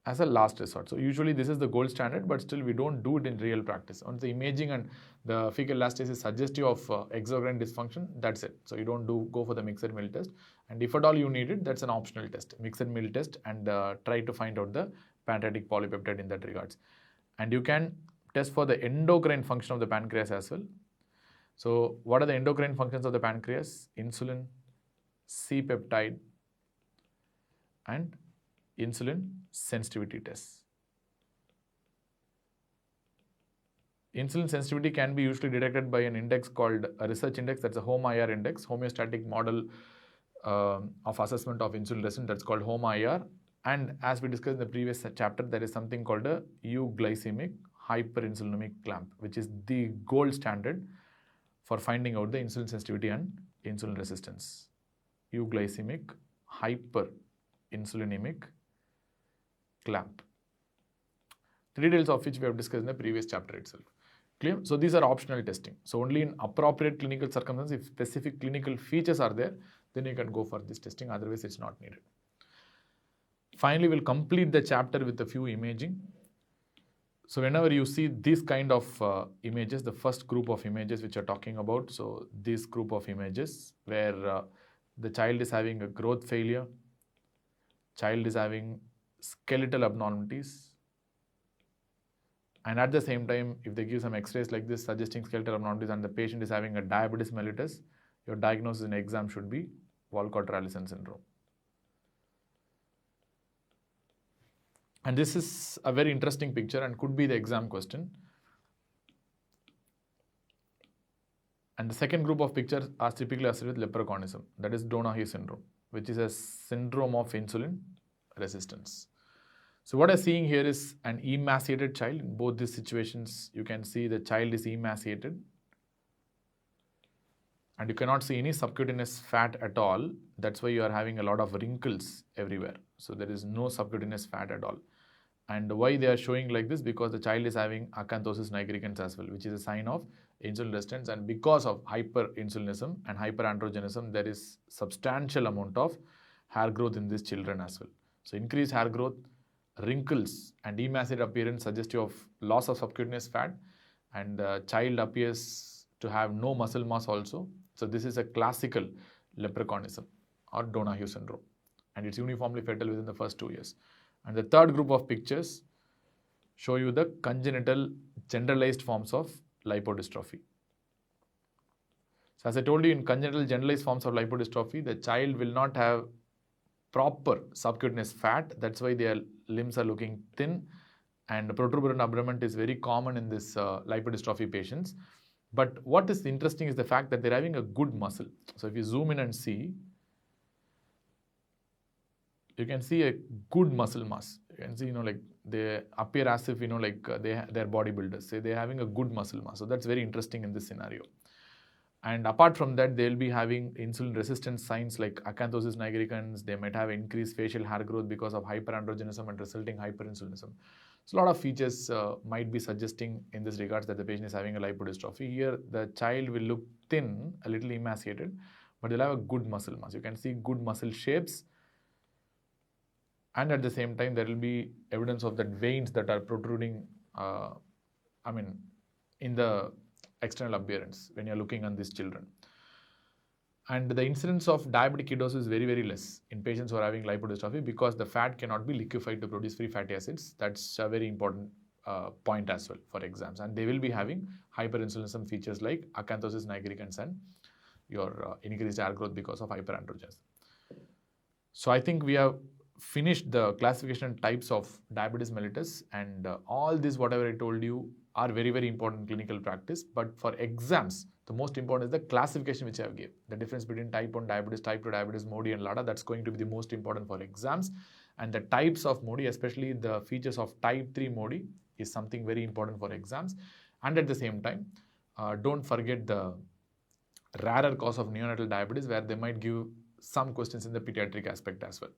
as a last resort. So usually this is the gold standard, but still we don't do it in real practice. Once the imaging and the fecal elastase is suggestive of exocrine dysfunction, that's it. So you don't go for the mixed meal test. And if at all you need it, that's an optional test, mixed meal test, and try to find out the pancreatic polypeptide in that regards. And you can test for the endocrine function of the pancreas as well. So what are the endocrine functions of the pancreas? Insulin, C-peptide, and insulin sensitivity tests. Insulin sensitivity can be usually detected by an index called a research index, that's a HOME-IR index, homeostatic model of assessment of insulin resistance, that's called HOME-IR. And as we discussed in the previous chapter, there is something called a euglycemic hyperinsulinemic clamp, which is the gold standard for finding out the insulin sensitivity and insulin resistance. Euglycemic hyperinsulinemic clamp. The details of which we have discussed in the previous chapter itself. Clear? So these are optional testing. So only in appropriate clinical circumstances, if specific clinical features are there, then you can go for this testing. Otherwise, it's not needed. Finally, we'll complete the chapter with a few imaging. So whenever you see this kind of images, the first group of images which are talking about, so this group of images where the child is having a growth failure, child is having skeletal abnormalities, and at the same time, if they give some x-rays like this suggesting skeletal abnormalities and the patient is having a diabetes mellitus, your diagnosis in exam should be Walcott-Rallison syndrome. And this is a very interesting picture and could be the exam question. And the second group of pictures are typically associated with leprechaunism, that is Donahue syndrome, which is a syndrome of insulin resistance. So what I'm seeing here is an emaciated child. In both these situations, you can see the child is emaciated. And you cannot see any subcutaneous fat at all. That's why you are having a lot of wrinkles everywhere. So there is no subcutaneous fat at all. And why they are showing like this? Because the child is having acanthosis nigricans as well, which is a sign of insulin resistance. And because of hyperinsulinism and hyperandrogenism, there is substantial amount of hair growth in these children as well. So increased hair growth, wrinkles, and emaciated appearance suggestive of loss of subcutaneous fat, and the child appears to have no muscle mass also. So this is a classical leprechaunism or Donahue syndrome, and it's uniformly fatal within the first 2 years. And the third group of pictures show you the congenital generalized forms of lipodystrophy. So as I told you, in congenital generalized forms of lipodystrophy, the child will not have proper subcutaneous fat. That's why their limbs are looking thin, and protuberant abdomen is very common in this lipodystrophy patients. But what is interesting is the fact that they're having a good muscle. So if you zoom in and see, you can see a good muscle mass. You can see, like they appear as if, like they're bodybuilders. Say they're having a good muscle mass. So that's very interesting in this scenario. And apart from that, they'll be having insulin resistance signs like acanthosis nigricans. They might have increased facial hair growth because of hyperandrogenism and resulting hyperinsulinism. So a lot of features might be suggesting in this regards that the patient is having a lipodystrophy. Here, the child will look thin, a little emaciated, but they'll have a good muscle mass. You can see good muscle shapes. And at the same time, there will be evidence of that veins that are protruding in the external appearance when you're looking on these children. And the incidence of diabetic ketosis is very, very less in patients who are having lipodystrophy because the fat cannot be liquefied to produce free fatty acids. That's a very important point as well for exams. And they will be having hyperinsulinism features like acanthosis nigricans and your increased hair growth because of hyperandrogenism. So I think we have finished the classification types of diabetes mellitus, and all this whatever I told you are very, very important clinical practice. But for exams, the most important is the classification which I have given. The difference between type 1 diabetes, type 2 diabetes, MODY and LADA, that's going to be the most important for exams. And the types of MODY, especially the features of type 3 MODY, is something very important for exams. And at the same time, don't forget the rarer cause of neonatal diabetes, where they might give some questions in the pediatric aspect as well.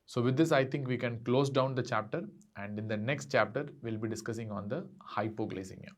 So with this, I think we can close down the chapter, and in the next chapter, we'll be discussing on the hypoglycemia.